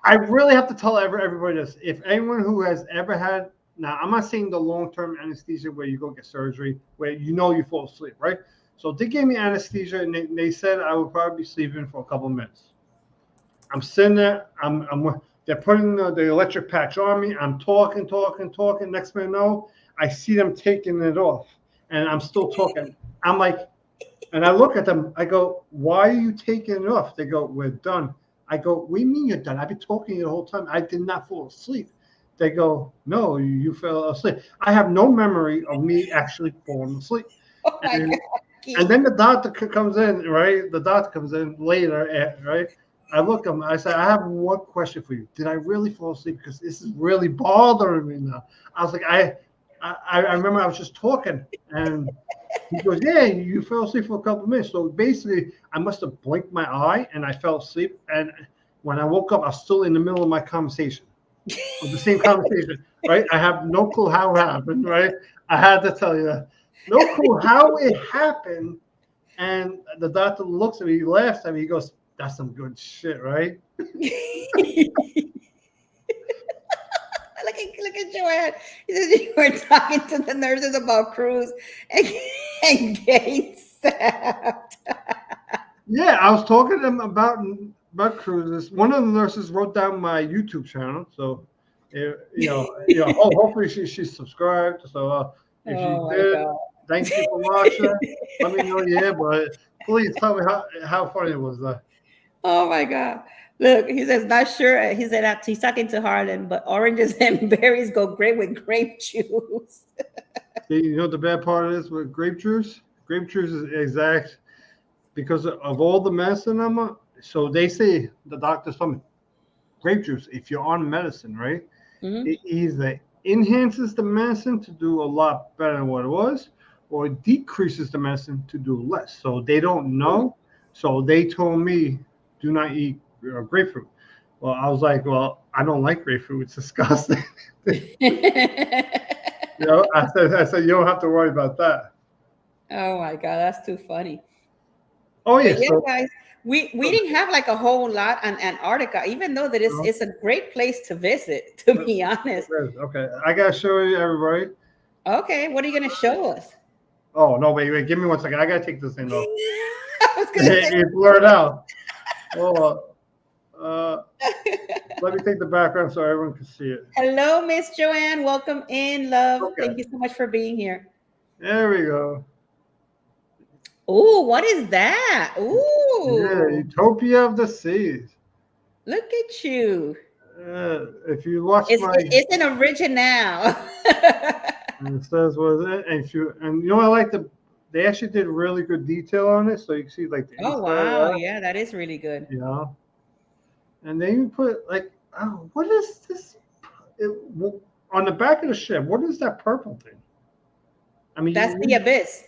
S2: I really have to tell everybody this. If anyone who has ever had, now I'm not saying the long-term anesthesia where you go get surgery, where you fall asleep, right? So they gave me anesthesia, and they said I would probably be sleeping for a couple of minutes. I'm sitting there. They're putting the electric patch on me. I'm talking. Next thing I know, I see them taking it off, and I'm still talking. I'm like, and I look at them. I go, "Why are you taking it off?" They go, "We're done." I go, "What do you mean you're done? I've been talking the whole time. I did not fall asleep." They go, "No, you fell asleep." I have no memory of me actually falling asleep.
S1: Oh my God,
S2: And
S1: Keith.
S2: then the doctor comes in, right? The doctor comes in later, right? I look at him. I say, "I have one question for you. Did I really fall asleep? Because this is really bothering me now." I was like, I remember I was just talking, and he goes, "Yeah, you fell asleep for a couple of minutes." So basically, I must have blinked my eye and I fell asleep. And when I woke up, I was still in the middle of my conversation, of the same conversation, right? I have no clue how it happened, right? I had to tell you that. No clue how it happened. And the doctor looks at me, he laughs at me, he goes, "That's some good shit, right?"
S1: Look at Joanne. He says you were talking to the nurses about cruise and, and getting stabbed.
S2: Yeah, I was talking to them about cruises. One of the nurses wrote down my YouTube channel, so hopefully she's subscribed. So if she
S1: Oh my
S2: did,
S1: God.
S2: thank you for watching. Let me know, yeah, but please tell me how funny it was.
S1: Oh my God. Look, he says, not sure. He said that he's talking to Harlan, but oranges and berries go great with grape juice.
S2: See, you know what the bad part is with grape juice? Grape juice is exact because of all the medicine I'm on. So they say, the doctors told me, grape juice, if you're on medicine, right?
S1: Mhm.
S2: It either enhances the medicine to do a lot better than what it was, or it decreases the medicine to do less. So they don't know. So they told me, do not eat grapefruit. Well, I was like, well, I don't like grapefruit. It's disgusting. I said, you don't have to worry about that.
S1: Oh my God, that's too funny.
S2: Oh
S1: But
S2: yeah.
S1: yeah,
S2: So,
S1: guys, we
S2: so
S1: didn't have like a whole lot on Antarctica, even though that
S2: uh,
S1: it's a great place to visit, to be honest.
S2: okay, I gotta show you everybody.
S1: Okay, what are you gonna show us?
S2: Oh no, wait, give me 1 second. I gotta take this thing off.
S1: I was gonna say,
S2: It blurred out. Oh, let me take the background so everyone can see it.
S1: hello, Miss Joanne. Welcome in, love.
S2: Okay,
S1: Thank you so much for being here.
S2: there we go.
S1: Oh, what is that?
S2: Yeah,
S1: Ooh,
S2: Utopia of the Seas.
S1: look at you.
S2: if you watch
S1: It's an original.
S2: and it says was it, and if you and you know I like they actually did really good detail on it, so you can see like the
S1: Oh
S2: inside of
S1: wow,
S2: that,
S1: yeah, that is really good.
S2: you know, and then you put like, oh, what is this? On the back of the ship, what is that purple thing? I mean,
S1: That's the abyss.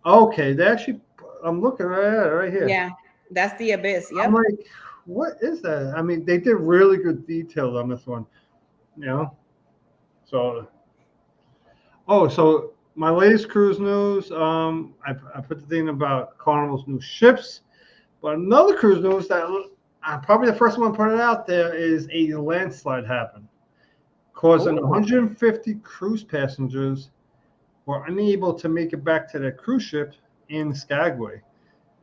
S2: okay, they actually. I'm looking at it right here.
S1: Yeah, that's the abyss.
S2: I'm
S1: Yep.
S2: like, what is that? I mean, they did really good detail on this one, you know. So, oh, so my latest cruise news. I put the thing about Carnival's new ships, but another cruise news that probably the first one put it out there is a landslide happened, causing
S1: Oh,
S2: 150 cruise passengers were unable to make it back to their cruise ship in Skagway,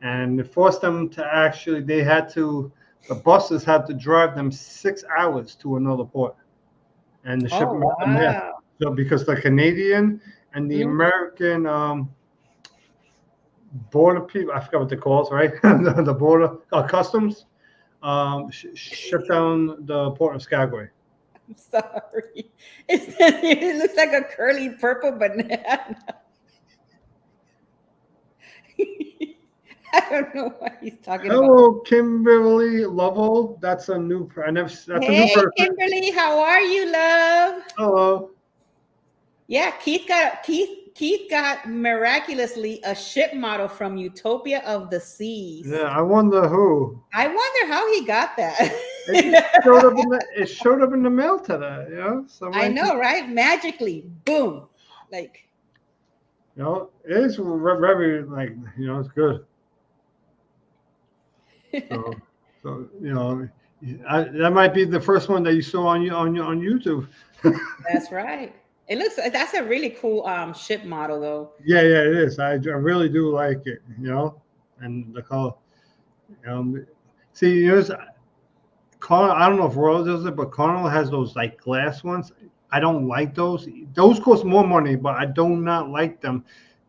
S2: and it forced them to actually. The buses had to drive them 6 hours to another port, and the ship
S1: oh
S2: met them there.
S1: wow.
S2: So because the Canadian and the
S1: Mhm.
S2: American border people, I forgot what they're called, right? The border customs shut down the port of Skagway.
S1: I'm sorry. It looks like a curly purple banana. I don't know what he's talking about.
S2: Hello, Kimberly Lovell. That's a new. I never. That's a new
S1: Hey,
S2: person.
S1: Kimberly, how are you, love?
S2: Hello.
S1: Yeah, Keith got miraculously a ship model from Utopia of the Seas.
S2: Yeah, I wonder who.
S1: I wonder how he got that.
S2: It just showed up in the. It showed up in the mail today. You know,
S1: I
S2: somebody.
S1: know, right? Magically, boom. Like,
S2: You know, it is very like it's good. So, you know, that might be the first one that you saw on YouTube.
S1: that's right. That's a really cool ship model though.
S2: Yeah, it is. I really do like it. You know, and the color. See, Carnival. I don't know if Royal does it, but Carnival has those like glass ones. I don't like those. Those cost more money, but I do not like them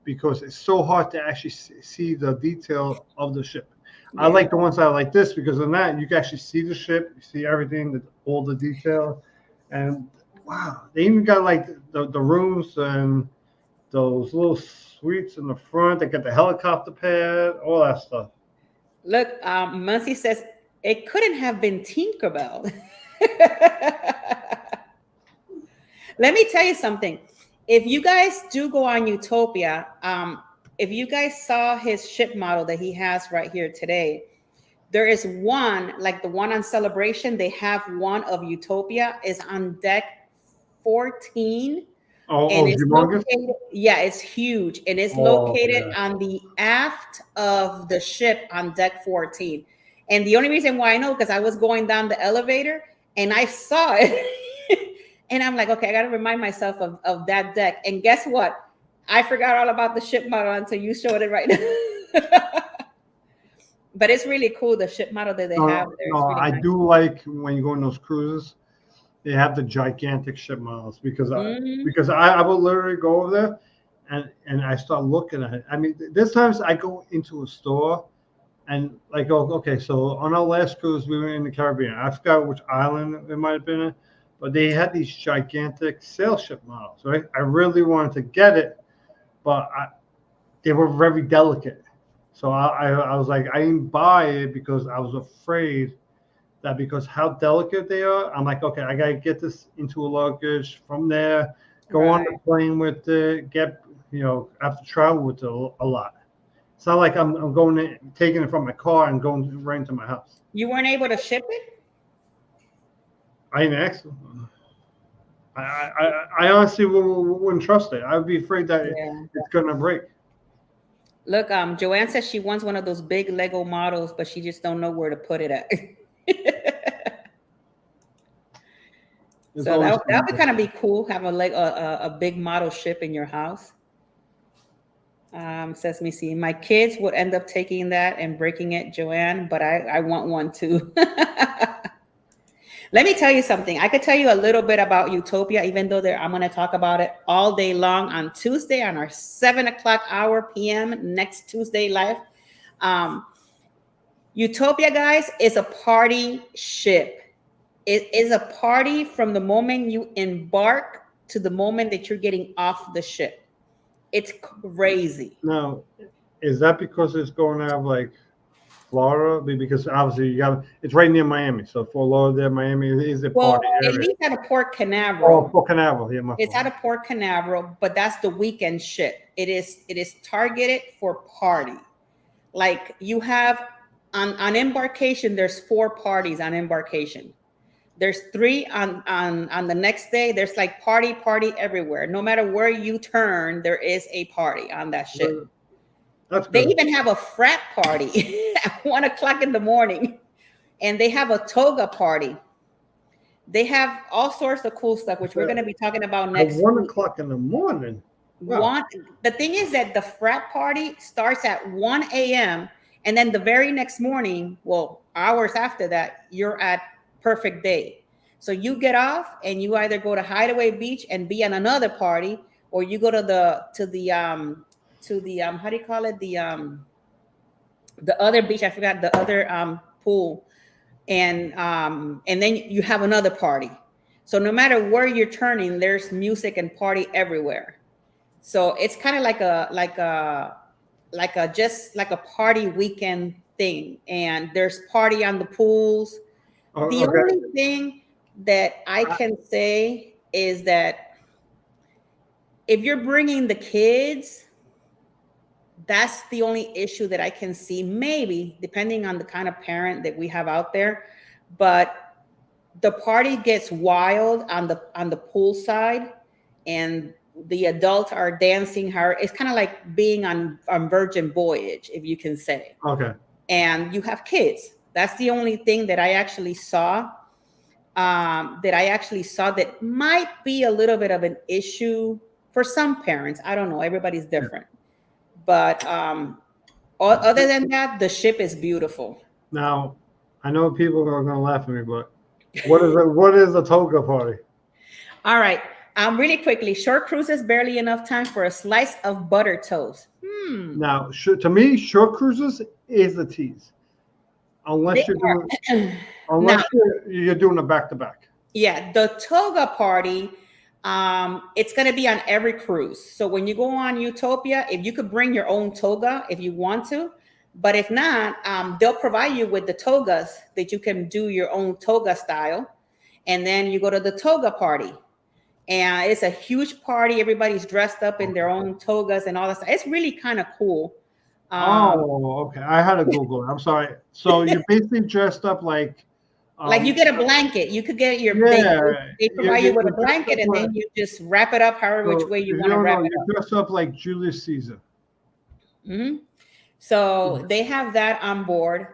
S2: because it's so hard to actually see the detail of the ship. I
S1: Yeah.
S2: like the ones that are like this because in that you can actually see the ship, you see everything, all the detail, and wow, they even got like the rooms and those little suites in the front. They got the helicopter pad, all that stuff.
S1: Look, Muncie says it couldn't have been Tinkerbell. Let me tell you something. If you guys do go on Utopia, if you guys saw his ship model that he has right here today, there is one, like the one on Celebration, they have one of Utopia is on deck 14. And it's
S2: Humongous.
S1: located, yeah, it's huge. And it's
S2: Oh
S1: located
S2: yeah.
S1: on the aft of the ship on deck 14. And the only reason why I know, because I was going down the elevator and I saw it. And I'm like, okay, I got to remind myself of that deck. And guess what? I forgot all about the ship model until you showed it right now. But it's really cool, the ship model that they have there.
S2: No,
S1: It's really
S2: I
S1: nice.
S2: do like when you go on those cruises, they have the gigantic ship models because
S1: Mhm.
S2: I will literally go over there and I start looking at it. I mean, there's times I go into a store and like, oh, okay, so on our last cruise we were in the Caribbean. I forgot which island it might have been in, but they had these gigantic sail ship models, right? I really wanted to get it, but they were very delicate. So I was like, I didn't buy it because I was afraid that because how delicate they are, I'm like, okay, I gotta get this into a luggage from there, go on
S1: Right.
S2: the plane with it, I have to travel with it a lot. It's not like I'm going in, taking it from my car and going right into my house.
S1: You weren't able to ship it?
S2: I didn't ask. I honestly wouldn't trust it. I would be afraid that
S1: Yeah.
S2: it's gonna break.
S1: Look, Joanne says she wants one of those big Lego models, but she just don't know where to put it at.
S2: It's
S1: So
S2: always
S1: that would kind of be cool. Have a big model ship in your house. Says let me see. My kids would end up taking that and breaking it, Joanne, but I want one too. Let me tell you something. I could tell you a little bit about Utopia, even though I'm going to talk about it all day long on Tuesday on our 7:00 hour PM next Tuesday live. Utopia, guys, is a party ship. It is a party from the moment you embark to the moment that you're getting off the ship. It's crazy.
S2: Now, is that because it's going to have like Florida? Because obviously you got it's right near Miami, so Fort Lauderdale, Miami is a
S1: Well,
S2: party
S1: it
S2: area.
S1: leaves out of Port
S2: Oh,
S1: Canaveral.
S2: Fort Canaveral, yeah, my
S1: It's
S2: fault.
S1: out of Port Canaveral, but that's the weekend ship. It is targeted for party. Like you have on embarkation, there's 4 parties on embarkation. There's 3 on the next day. There's like party everywhere. No matter where you turn, there is a party on that ship.
S2: That's
S1: They
S2: good.
S1: even have a frat party at 1 o'clock in the morning, and they have a toga party. They have all sorts of cool stuff, which we're going to be talking about
S2: At
S1: next
S2: one
S1: week.
S2: o'clock in the morning. Wow.
S1: One, the thing is that the frat party starts at 1 a.m. and then the very next morning, well, hours after that, you're at perfect day. So you get off and you either go to Hideaway Beach and be on another party, or you go to the how do you call it, the other beach. I forgot the other pool, and then you have another party. So no matter where you're turning, there's music and party everywhere. So it's kind of like a just like a party weekend thing, and there's party on the pools. The
S2: Okay.
S1: only thing that I can say is that if you're bringing the kids, that's the only issue that I can see, maybe depending on the kind of parent that we have out there. But the party gets wild on the pool side, and the adults are dancing hard. It's kind of like being on Virgin Voyage, if you can say.
S2: Okay.
S1: And you have kids. That's the only thing that I actually saw. That might be a little bit of an issue for some parents. I don't know. Everybody's different. But other than that, the ship is beautiful.
S2: Now, I know people are going to laugh at me, but what is a toga party?
S1: All right. Really quickly, short cruise is barely enough time for a slice of butter toast.
S2: Now, to me, short cruises is a tease,
S1: They
S2: unless you're
S1: are.
S2: doing
S1: Now,
S2: you're doing a back to back.
S1: yeah, the toga party, it's going to be on every cruise. So when you go on Utopia, if you could bring your own toga if you want to, but if not, they'll provide you with the togas that you can do your own toga style. And then you go to the toga party. And it's a huge party. Everybody's dressed up in their own togas and all that stuff. It's really kind of cool.
S2: Oh, okay. I had to Google it. I'm sorry. So you're basically dressed up like
S1: you get a blanket. You could get
S2: yeah.
S1: they provide you with a
S2: You're dressed
S1: blanket,
S2: up
S1: and then you just wrap it up however which
S2: so
S1: way you
S2: if
S1: want
S2: you
S1: to
S2: don't
S1: wrap
S2: know,
S1: it
S2: you're
S1: up.
S2: dressed up like Julius Caesar.
S1: Hmm. So they have that on board.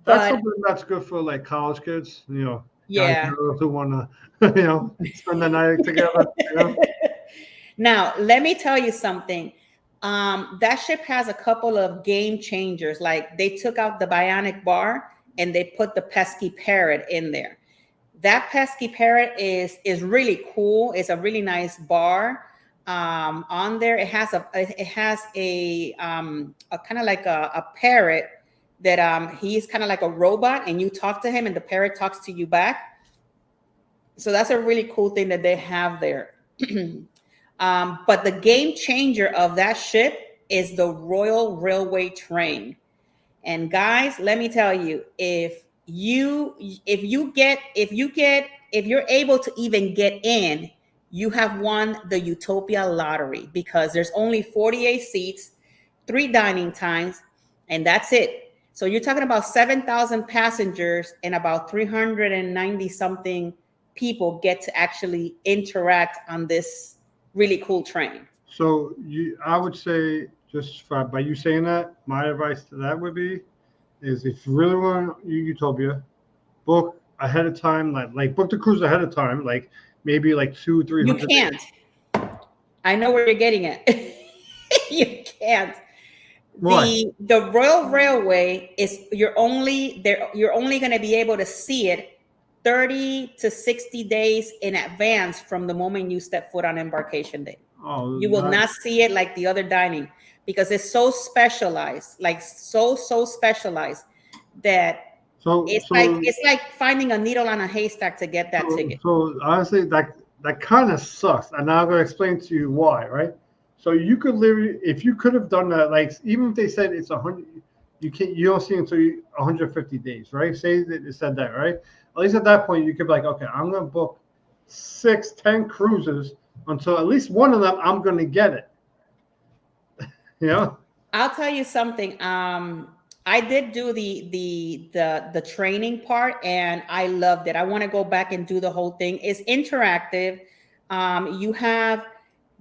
S2: That's
S1: But
S2: something that's good for like college kids, guys
S1: yeah.
S2: and girls who want to, spend the night together.
S1: Now, let me tell you something. That ship has a couple of game changers. Like they took out the bionic bar and they put the pesky parrot in there. That pesky parrot is really cool. It's a really nice bar. On there, it has a kind of like a parrot that he's kind of like a robot, and you talk to him, and the parrot talks to you back. So that's a really cool thing that they have there. But the game changer of that ship is the Royal Railway train. And guys, let me tell you, if you're able to even get in, you have won the Utopia lottery, because there's only 48 seats, 3 dining times, and that's it. So you're talking about 7,000 passengers, and about 390 something people get to actually interact on this really cool train.
S2: So I would say, just by you saying that, my advice to that would be, is if you really want Utopia, book ahead of time, like book the cruise ahead of time, like maybe like 200-300.
S1: You can't. I know where you're getting at. You can't.
S2: Why?
S1: The Royal Railway is you're only going to be able to see it 30 to 60 days in advance from the moment you step foot on embarkation day.
S2: Oh,
S1: You will not see it like the other dining, because it's so specialized, like so specialized that
S2: So
S1: It's like finding a needle on a haystack to get that ticket.
S2: so honestly, that kind of sucks. And now I'm gonna explain to you why, right? So you could literally, if you could have done that, like even if they said it's 100, you don't see it until 150 days, right? Say that it said that, right? At least at that point, you could be like, okay, I'm gonna book 10 cruises until at least one of them I'm gonna get it. You know?
S1: I'll tell you something. I did do the training part, and I loved it. I want to go back and do the whole thing. It's interactive. You have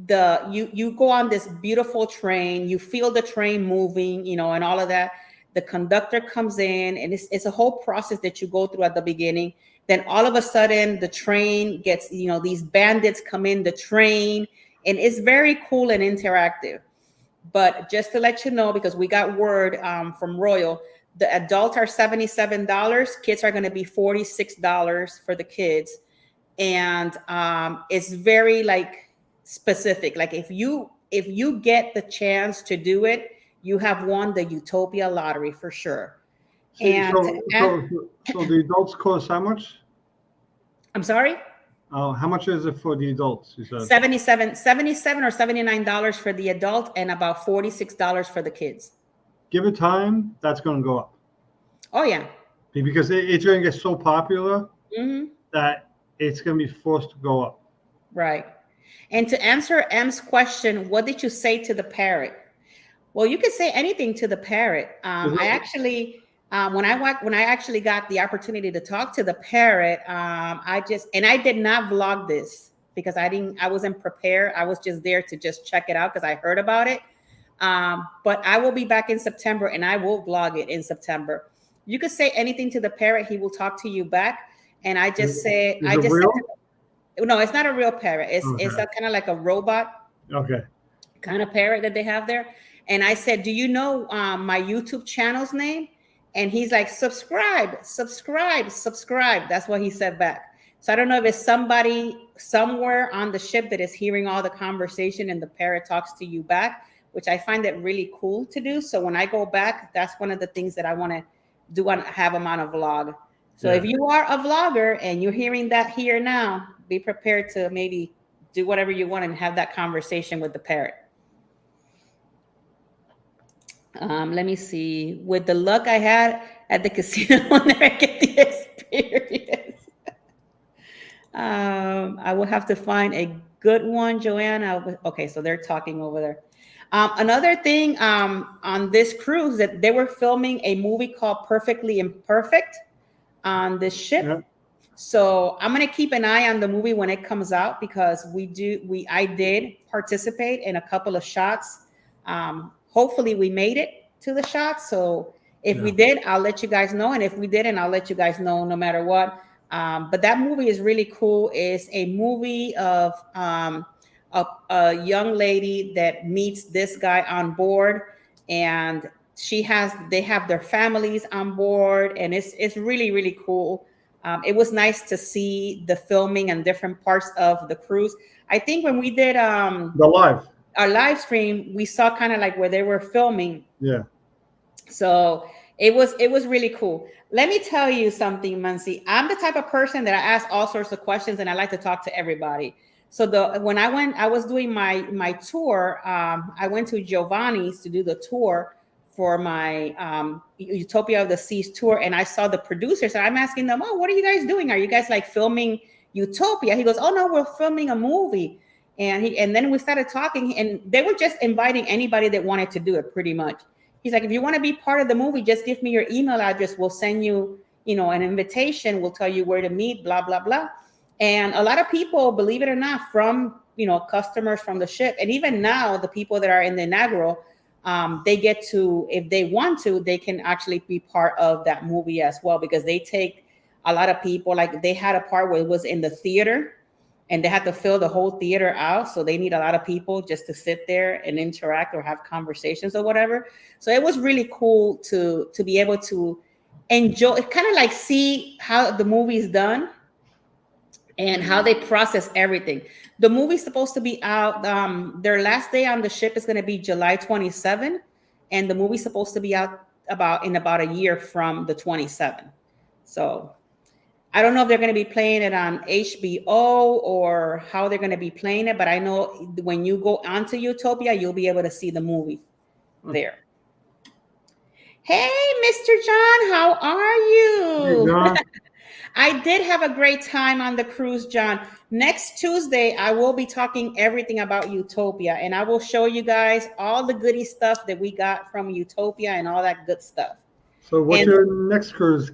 S1: you go on this beautiful train. You feel the train moving, and all of that. The conductor comes in, and it's a whole process that you go through at the beginning. Then all of a sudden, the train gets, these bandits come in the train, and it's very cool and interactive. But just to let you know, because we got word from Royal, the adults are $77. Kids are going to be $46 for the kids, and it's very like specific. Like if you get the chance to do it, you have won the Utopia lottery for sure. And
S2: So the adults cost how much?
S1: I'm sorry.
S2: How much is it for the adults? You said
S1: 77 or $79 for the adult, and about $46 for the kids.
S2: Give it time, that's going to go up.
S1: Oh yeah,
S2: because it's going to get so popular
S1: mm-hmm.
S2: that it's going to be forced to go up.
S1: Right. And to answer M's question, what did you say to the parrot? Well, you could say anything to the parrot. I actually, when I actually got the opportunity to talk to the parrot, I did not vlog this because I wasn't prepared. I was just there to just check it out because I heard about it. But I will be back in September, and I will vlog it in September. You could say anything to the parrot; he will talk to you back. And I just said, no, it's not a real parrot. It's kind of like a robot, kind of parrot that they have there. And I said, do you know my YouTube channel's name? And he's like, subscribe. That's what he said back. So I don't know if it's somebody somewhere on the ship that is hearing all the conversation and the parrot talks to you back, which I find that really cool to do. So when I go back, that's one of the things that I want to do and have them on a vlog. So if you are a vlogger and you're hearing that here now, be prepared to maybe do whatever you want and have that conversation with the parrot. Let me see. With the luck I had at the casino, I'll never get the experience. I will have to find a good one, Joanna. Okay, so they're talking over there. Another thing on this cruise, that they were filming a movie called Perfectly Imperfect on this ship. Yep. So I'm going to keep an eye on the movie when it comes out, because I did participate in a couple of shots. Hopefully we made it to the shots. So if we did, I'll let you guys know. And if we didn't, I'll let you guys know no matter what. But that movie is really cool. It's a movie of a young lady that meets this guy on board, and they have their families on board, and it's really, really cool. It was nice to see the filming and different parts of the cruise. I think when we did our live stream, we saw kind of like where they were filming.
S2: Yeah. So
S1: it was really cool. Let me tell you something, Muncie. I'm the type of person that I ask all sorts of questions, and I like to talk to everybody. So when I was doing my tour, I went to Giovanni's to do the tour for my Utopia of the Seas tour, and I saw the producers, and I'm asking them, "Oh, what are you guys doing? Are you guys like filming Utopia?" He goes, "Oh no, we're filming a movie." And then we started talking, and they were just inviting anybody that wanted to do it, pretty much. He's like, "If you want to be part of the movie, just give me your email address. We'll send you, an invitation. We'll tell you where to meet, blah, blah, blah." And a lot of people, believe it or not, from, customers from the ship, and even now the people that are in the inaugural, they get to, if they want to, they can actually be part of that movie as well, because they take a lot of people. Like they had a part where it was in the theater, and they had to fill the whole theater out. So they need a lot of people just to sit there and interact or have conversations or whatever. So it was really cool to be able to enjoy, kind of like see how the movie is done and how they process everything. The movie's supposed to be out. Their last day on the ship is going to be July 27, and the movie's supposed to be out in about a year from the 27th. So I don't know if they're going to be playing it on HBO or how they're going to be playing it, but I know when you go onto Utopia, you'll be able to see the movie there. Hey, Mr. John, how are
S2: Hey,
S1: you?
S2: John.
S1: I did have a great time on the cruise, John. Next Tuesday, I will be talking everything about Utopia, and I will show you guys all the goody stuff that we got from Utopia and all that good stuff.
S2: So what's
S1: And
S2: your next cruise?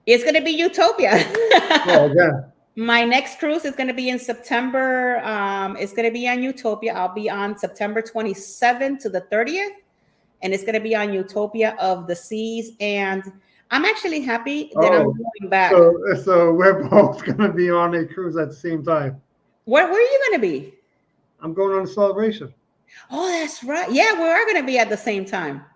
S1: it's going to be Utopia.
S2: Oh, again.
S1: My next cruise is going to be in September. It's going to be on Utopia. I'll be on September 27th to the 30th, and it's going to be on Utopia of the Seas. And I'm actually happy that I'm
S2: Oh,
S1: going back.
S2: so we're both gonna be on a cruise at the same time.
S1: Where are you going to be?
S2: I'm going on a celebration.
S1: Oh, that's right. Yeah, we are going to be at the same time.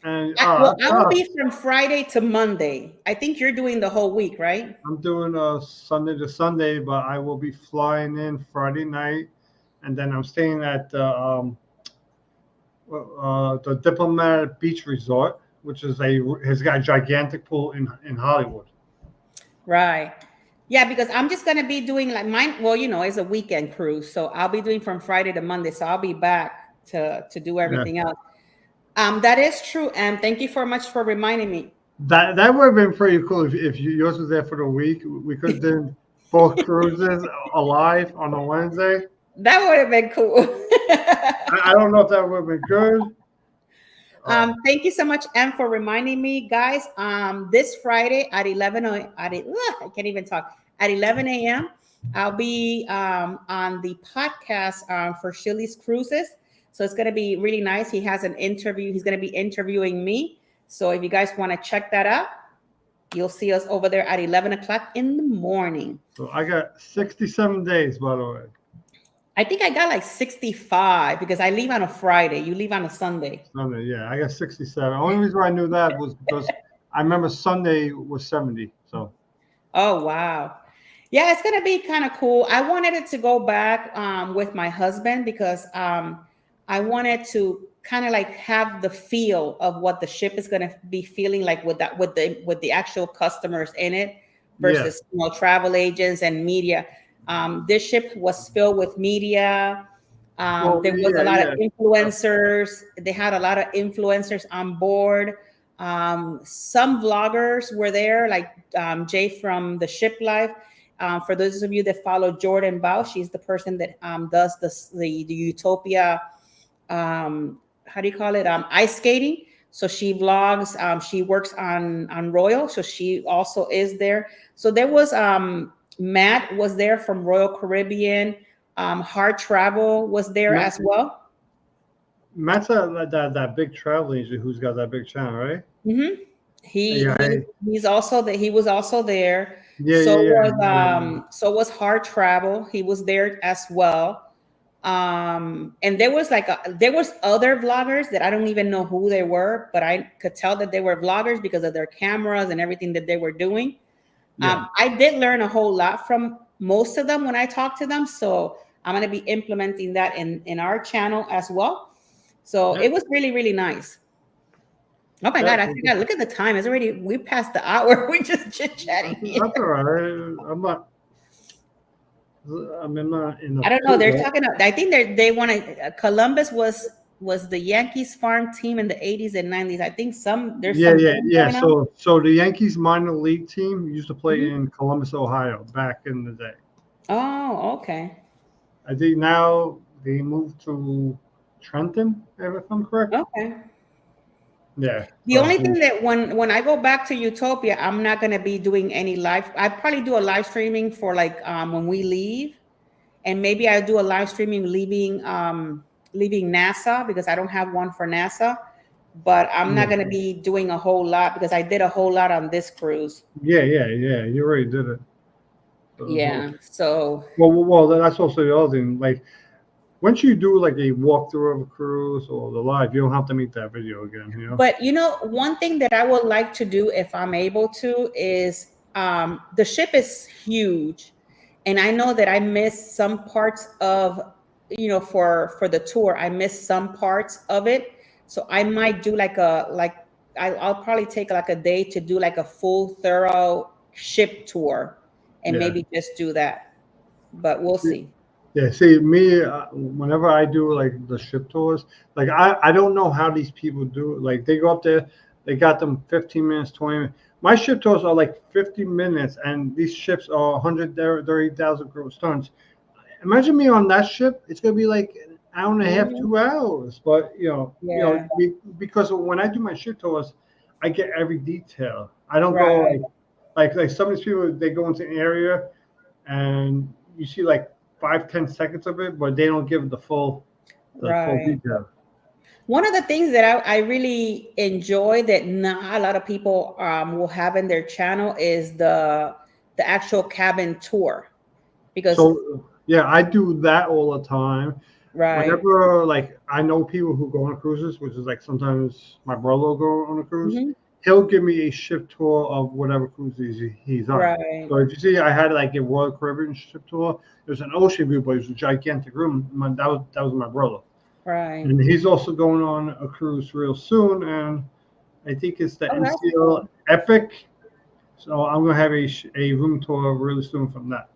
S2: And
S1: Well, I will be from Friday to Monday. I think you're doing the whole week, right?
S2: I'm doing Sunday to Sunday, but I will be flying in Friday night, and then I'm staying at the Diplomat Beach Resort, which is has got a gigantic pool in Hollywood.
S1: Right. Yeah, because I'm just going to be doing like mine. Well, it's a weekend cruise. So I'll be doing from Friday to Monday. So I'll be back to do everything else. That is true. And thank you so much for reminding me.
S2: That would have been pretty cool if yours was there for the week. We could have done both cruises alive on a Wednesday.
S1: That would have been cool.
S2: I don't know if that would have been good.
S1: Thank you so much, Em, for reminding me, guys. This Friday at 11 I can't even talk. At 11 a.m., I'll be on the podcast for Shilly's Cruises. So it's going to be really nice. He has an interview. He's going to be interviewing me. So if you guys want to check that out, you'll see us over there at 11 o'clock in the morning.
S2: So I got 67 days, by the way.
S1: I think I got like 65 because I leave on a Friday. You leave on a Sunday.
S2: Sunday, yeah, I got 67. The only reason I knew that was because I remember Sunday was 70. So.
S1: Oh, wow. Yeah, it's going to be kind of cool. I wanted it to go back with my husband because I wanted to kind of like have the feel of what the ship is going to be feeling like with the actual customers in it versus travel agents and media. This ship was filled with media. There was a lot of influencers. They had a lot of influencers on board. Some vloggers were there, like Jay from the Ship Life. For those of you that follow Jordan Bao, she's the person that does the Utopia, how do you call it? Ice skating. So she vlogs. She works on Royal, so she also is there. So there was Matt was there from Royal Caribbean. Hard Travel was there as well.
S2: Matt's that big travel agent who's got that big channel, right?
S1: Mm-hmm. He's also that he was also there.
S2: Yeah,
S1: So was Hard Travel. He was there as well. And there was other vloggers that I don't even know who they were, but I could tell that they were vloggers because of their cameras and everything that they were doing. I did learn a whole lot from most of them when I talked to them. So I'm going to be implementing that in our channel as well. So it was really, really nice. Oh my God, I forgot. Look at the time. We passed the hour. We're just chit-chatting here.
S2: That's all right. I'm not in the
S1: I don't know. They're talking. I think they want to. Columbus was the Yankees farm team in the 80s and 90s. I think there's some.
S2: So the Yankees minor league team used to play in Columbus, Ohio, back in the day.
S1: Oh, okay.
S2: I think now they moved to Trenton, if I'm correct.
S1: Okay.
S2: Yeah.
S1: The only thing that when I go back to Utopia, I'm not going to be doing any live. I probably do a live streaming for when we leave, and maybe I'll do a live streaming leaving NASA because I don't have one for NASA. But I'm not going to be doing a whole lot because I did a whole lot on this cruise.
S2: Yeah. You already did it.
S1: So.
S2: Well, that's also the other thing. Like, once you do like a walkthrough of a cruise or the live, you don't have to make that video again.
S1: But one thing that I would like to do if I'm able to is the ship is huge, and I know that I missed some parts of for the tour. I missed some parts of it, so I might do like I'll probably take like a day to do like a full thorough ship tour and
S2: Yeah.
S1: maybe just do that. But we'll see.
S2: Yeah, see, me, whenever I do like the ship tours, like I don't know how these people do it. Like they go up there, they got them 15 minutes, 20 minutes. My ship tours are like 50 minutes, and these ships are 130,000 gross tons. Imagine me on that ship. It's gonna be like an hour and a half,
S1: Mhm.
S2: 2 hours. But
S1: Yeah.
S2: because when I do my ship tours, I get every detail. I don't go
S1: Right.
S2: like some of these people. They go into an area and you see like 5, 10 seconds of it, but they don't give the full
S1: Right.
S2: detail.
S1: One of the things that I really enjoy that not a lot of people will have in their channel is the actual cabin tour because
S2: So yeah, I do that all the time.
S1: right.
S2: Whenever like I know people who go on cruises, which is like sometimes my brother will go on a cruise,
S1: Mhm.
S2: he'll give me a ship tour of whatever cruise he's on.
S1: Right.
S2: So if you see, I had like a Royal Caribbean ship tour. It was an ocean view, but it was a gigantic room. That was my brother,
S1: Right.
S2: and he's also going on a cruise real soon, and I think it's the
S1: Oh, that's
S2: NCL
S1: cool.
S2: Epic. So I'm gonna have a room tour really soon from that.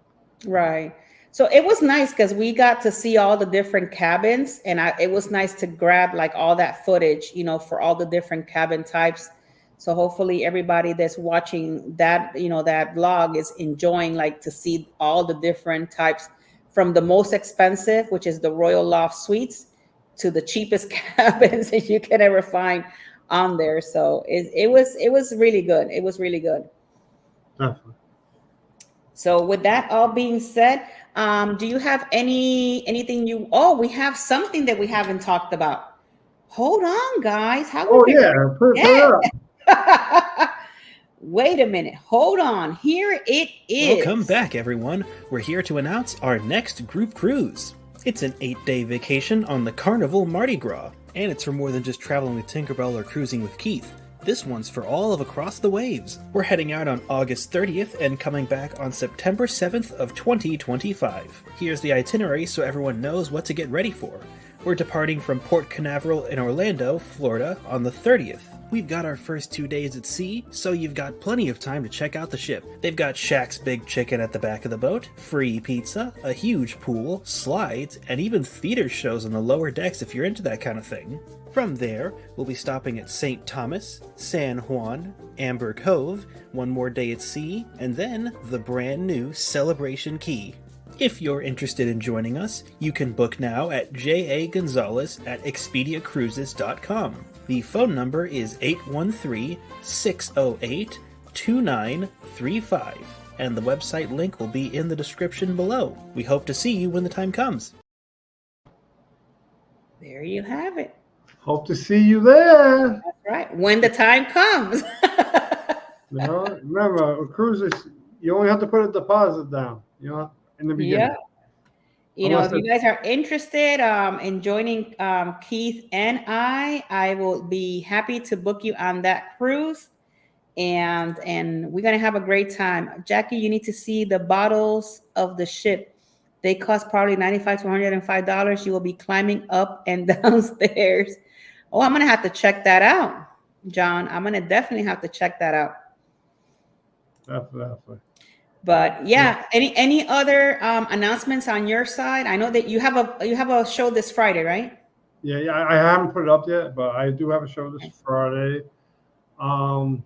S1: Right. So it was nice because we got to see all the different cabins, and it was nice to grab like all that footage, for all the different cabin types. So hopefully everybody that's watching that, that vlog is enjoying like to see all the different types from the most expensive, which is the Royal Loft Suites, to the cheapest cabins that you can ever find on there. So it was really good. It was really good.
S2: Definitely.
S1: So with that all being said, do you have anything you? Oh, we have something that we haven't talked about. Hold on, guys. How
S2: Oh
S1: did
S2: yeah, put it up.
S1: we forget? Wait a minute. Hold on. Here it
S3: Welcome
S1: is.
S3: back, everyone. We're here to announce our next group cruise. It's an 8-day vacation on the Carnival Mardi Gras, and it's for more than just traveling with Tinkerbell or cruising with Keith. This one's for all of Across the Waves. We're heading out on August 30th and coming back on September 7th of 2025. Here's the itinerary so everyone knows what to get ready for. We're departing from Port Canaveral in Orlando, Florida on the 30th. We've got our first 2 days at sea, so you've got plenty of time to check out the ship. They've got Shaq's Big Chicken at the back of the boat, free pizza, a huge pool, slides, and even theater shows on the lower decks if you're into that kind of thing. From there, we'll be stopping at St. Thomas, San Juan, Amber Cove, one more day at sea, and then the brand new Celebration Key. If you're interested in joining us, you can book now at jagonzalez@expediacruises.com. The phone number is 813-608-2935, and the website link will be in the description below. We hope to see you when the time comes.
S1: There you have it.
S2: Hope to see you there.
S1: That's right. When the time comes.
S2: Remember, cruises, you only have to put a deposit down, in the beginning.
S1: Yeah.
S2: Unless
S1: If you guys are interested in joining Keith and I will be happy to book you on that cruise, and we're gonna have a great time. Jackie, you need to see the bottles of the ship. They cost probably $95 to $105. You will be climbing up and downstairs. Oh, I'm gonna have to check that out, John. I'm gonna definitely have to check that out.
S2: Definitely.
S1: But yeah, any other announcements on your side? I know that you have a show this Friday, right?
S2: Yeah, I haven't put it up yet, but I do have a show this Friday. So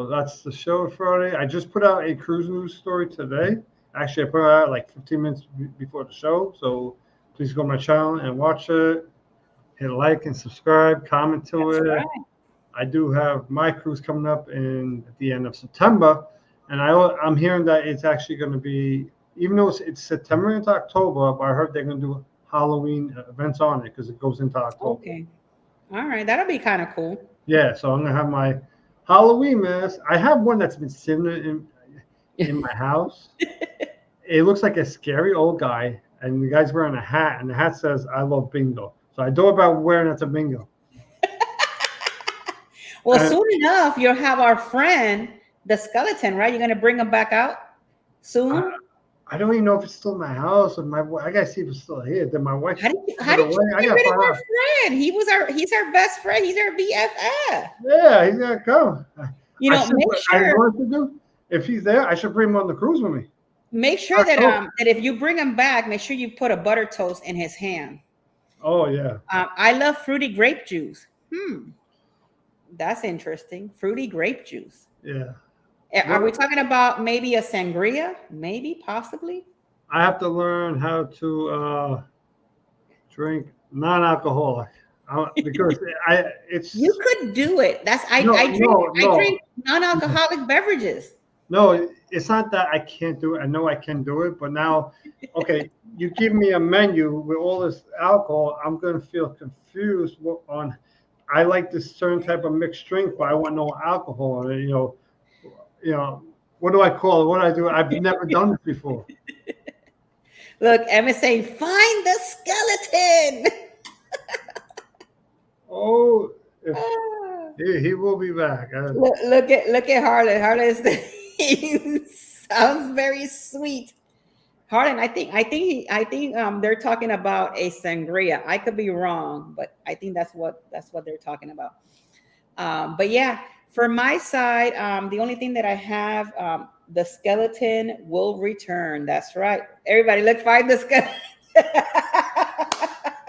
S2: that's the show Friday. I just put out a cruise news story today. Actually, I put it out like 15 minutes before the show. So please go to my channel and watch it. Hit like and subscribe, comment to
S1: That's
S2: it.
S1: right.
S2: I do have my cruise coming up at the end of September, and I'm hearing that it's actually going to be, even though it's September into October, but I heard they're going to do Halloween events on it because it goes into October.
S1: Okay. All right. That'll be kind of cool.
S2: Yeah, so I'm going to have my Halloween mask. I have one that's been sitting in my house. It looks like a scary old guy, and the guy's wearing a hat, and the hat says, "I love bingo." So I thought about wearing it to bingo.
S1: Well, soon enough, you'll have our friend, the skeleton, right? You're gonna bring him back out
S2: I,
S1: soon.
S2: I don't even know if it's still in my house. And I gotta see if it's still here. Then my wife
S1: How
S2: put
S1: did
S2: it away.
S1: you
S2: I
S1: get
S2: gotta
S1: rid of
S2: find
S1: our
S2: out.
S1: friend? He's our best friend. He's our BFF.
S2: Yeah, he's gonna come.
S1: You know, make
S2: I know
S1: sure
S2: what to do. If he's there, I should bring him on the cruise with me.
S1: that if you bring him back, make sure you put a butter toast in his hand.
S2: Oh yeah.
S1: I love fruity grape juice. That's interesting. Fruity grape juice.
S2: Yeah.
S1: Are we talking about maybe a sangria? Maybe, possibly.
S2: I have to learn how to drink non-alcoholic because it's
S1: You could do it. I drink non-alcoholic beverages.
S2: no. It's not that I can't do it. I know I can do it, but now, okay, you give me a menu with all this alcohol, I'm gonna feel confused on. I like this certain type of mixed drink, but I want no alcohol. What do I call it? What do I do? I've never done it before.
S1: Look, Emma's saying, find the skeleton.
S2: Oh, he will be back.
S1: Look at Harlan. He sounds very sweet. Harlan, I think they're talking about a sangria. I could be wrong, but I think that's what they're talking about. But yeah, for my side, the only thing that I have, the skeleton will return. That's right. Everybody, let's find the skeleton.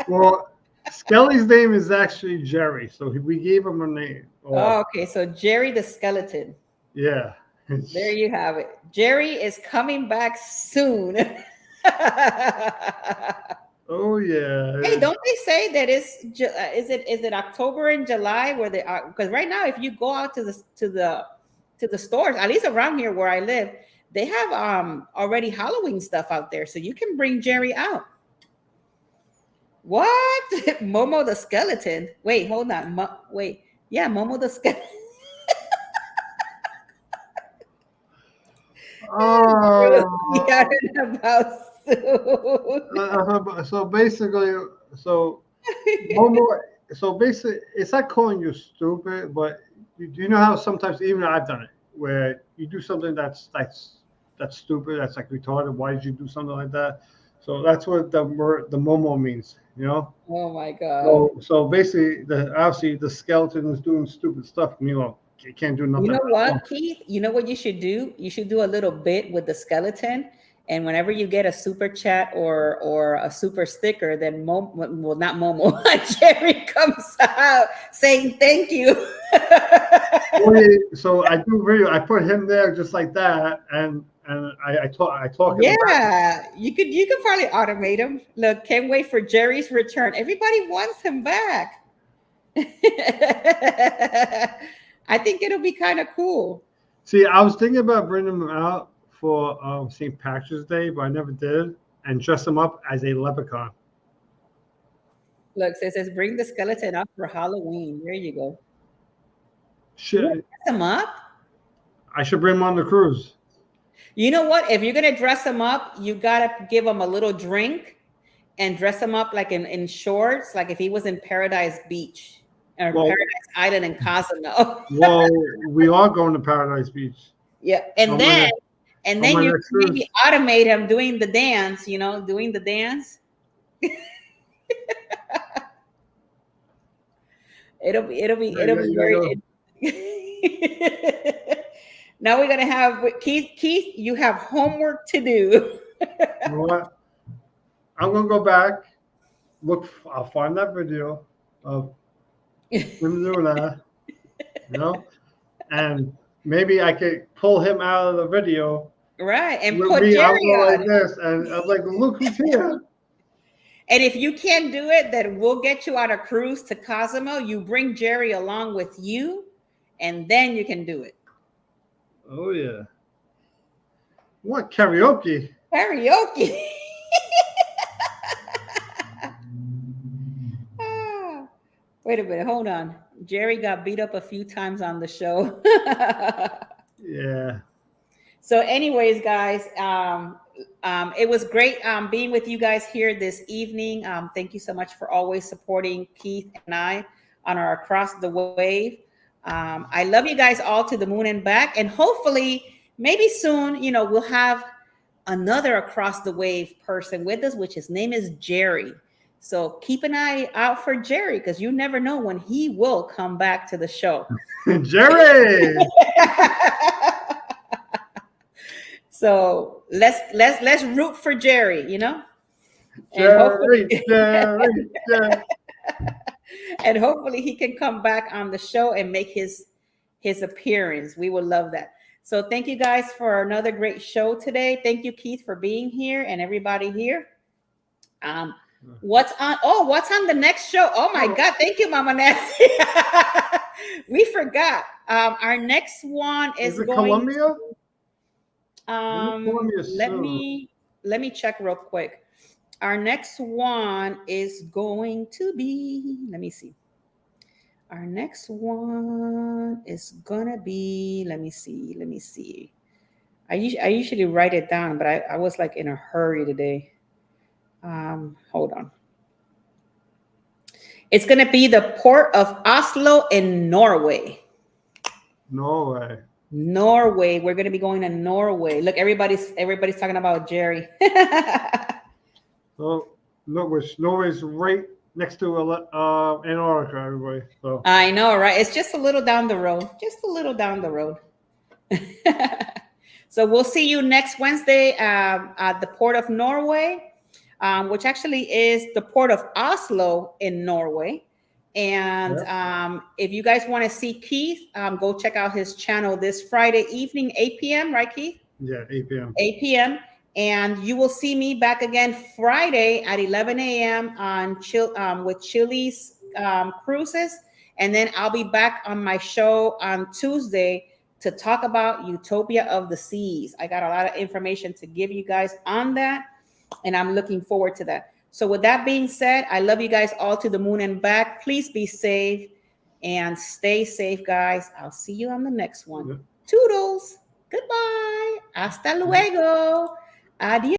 S2: Well, Skelly's name is actually Jerry, so we gave him a name.
S1: Oh, okay, so Jerry the skeleton.
S2: Yeah.
S1: There you have it. Jerry is coming back soon.
S2: Oh yeah.
S1: Hey, don't they say that is it October and July where they are? Because right now, if you go out to the stores, at least around here where I live, they have already Halloween stuff out there, so you can bring Jerry out. What? Momo the skeleton? Wait, hold on. Wait, yeah, Momo the skeleton.
S2: Oh.
S1: Yeah, about soon.
S2: So basically, Momo. So basically, it's not calling you stupid, but you know how sometimes even I've done it, where you do something that's stupid, that's like retarded. Why did you do something like that? So that's what the Momo means, you know.
S1: Oh my god.
S2: So basically, obviously the skeleton is doing stupid stuff. You can't do nothing.
S1: You know what, Keith? You know what you should do? You should do a little bit with the skeleton. And whenever you get a super chat or a super sticker, then not Momo, Jerry comes out saying thank you.
S2: So I do really. I put him there just like that, and I talk.
S1: Yeah, you could probably automate him. Look, can't wait for Jerry's return. Everybody wants him back. I think it'll be kind of cool.
S2: See, I was thinking about bringing him out for St. Patrick's Day, but I never did, and dress him up as a leprechaun.
S1: Look, it says bring the skeleton up for Halloween. There you go.
S2: Shit,
S1: Dress him up.
S2: I should bring him on the cruise.
S1: You know what? If you're gonna dress him up, you gotta give him a little drink and dress him up like in shorts, like if he was in Paradise Beach or Paradise Island in Cozumel.
S2: Well, we are going to Paradise Beach.
S1: Yeah, and then you maybe automate him doing the dance. Doing the dance. It'll be very. Now we're gonna have Keith. You have homework to do.
S2: You know what? I'm gonna go back. I'll find that video of him doing that. And maybe I could pull him out of the video.
S1: Right, and put Jerry on
S2: like this, and I'm like, look who's here.
S1: And if you can't do it, then we'll get you on a cruise to Cozumel. You bring Jerry along with you, and then you can do it.
S2: Oh yeah. What karaoke?
S1: Karaoke. Wait a minute, hold on. Jerry got beat up a few times on the show.
S2: Yeah.
S1: So anyways, guys, it was great being with you guys here this evening. Thank you so much for always supporting Keith and I on our Across the Wave. I love you guys all to the moon and back. And hopefully, maybe soon, we'll have another across the wave person with us, which his name is Jerry. So keep an eye out for Jerry, because you never know when he will come back to the show.
S2: Jerry.
S1: So let's root for Jerry, you know.
S2: Jerry.
S1: And hopefully he can come back on the show and make his appearance. We would love that. So thank you guys for another great show today. Thank you, Keith, for being here, and everybody here. What's on the next show? Oh my God. Thank you, Mama Nancy. We forgot. Our next one is
S2: it
S1: going
S2: Columbia?
S1: Let me check real quick. Our next one is going to be, let me see. Our next one is gonna be, let me see. I usually write it down, but I was like in a hurry today. Hold on. It's gonna be the Port of Oslo in Norway.
S2: Norway.
S1: We're gonna be going to Norway. Look, everybody's talking about Jerry.
S2: So Norway's right next to Antarctica, everybody. So
S1: I know, right? It's just a little down the road. So we'll see you next Wednesday at the Port of Norway, which actually is the Port of Oslo in Norway. And if you guys want to see Keith, go check out his channel this Friday evening, 8 p.m., right, Keith?
S2: yeah, 8 p.m.
S1: 8 p.m. And you will see me back again Friday at 11 a.m. on with Chili's Cruises. And then I'll be back on my show on Tuesday to talk about Utopia of the Seas. I got a lot of information to give you guys on that, and I'm looking forward to that. So with that being said, I love you guys all to the moon and back. Please be safe and stay safe, guys. I'll see you on the next one. Toodles. Goodbye. Hasta luego. Adios.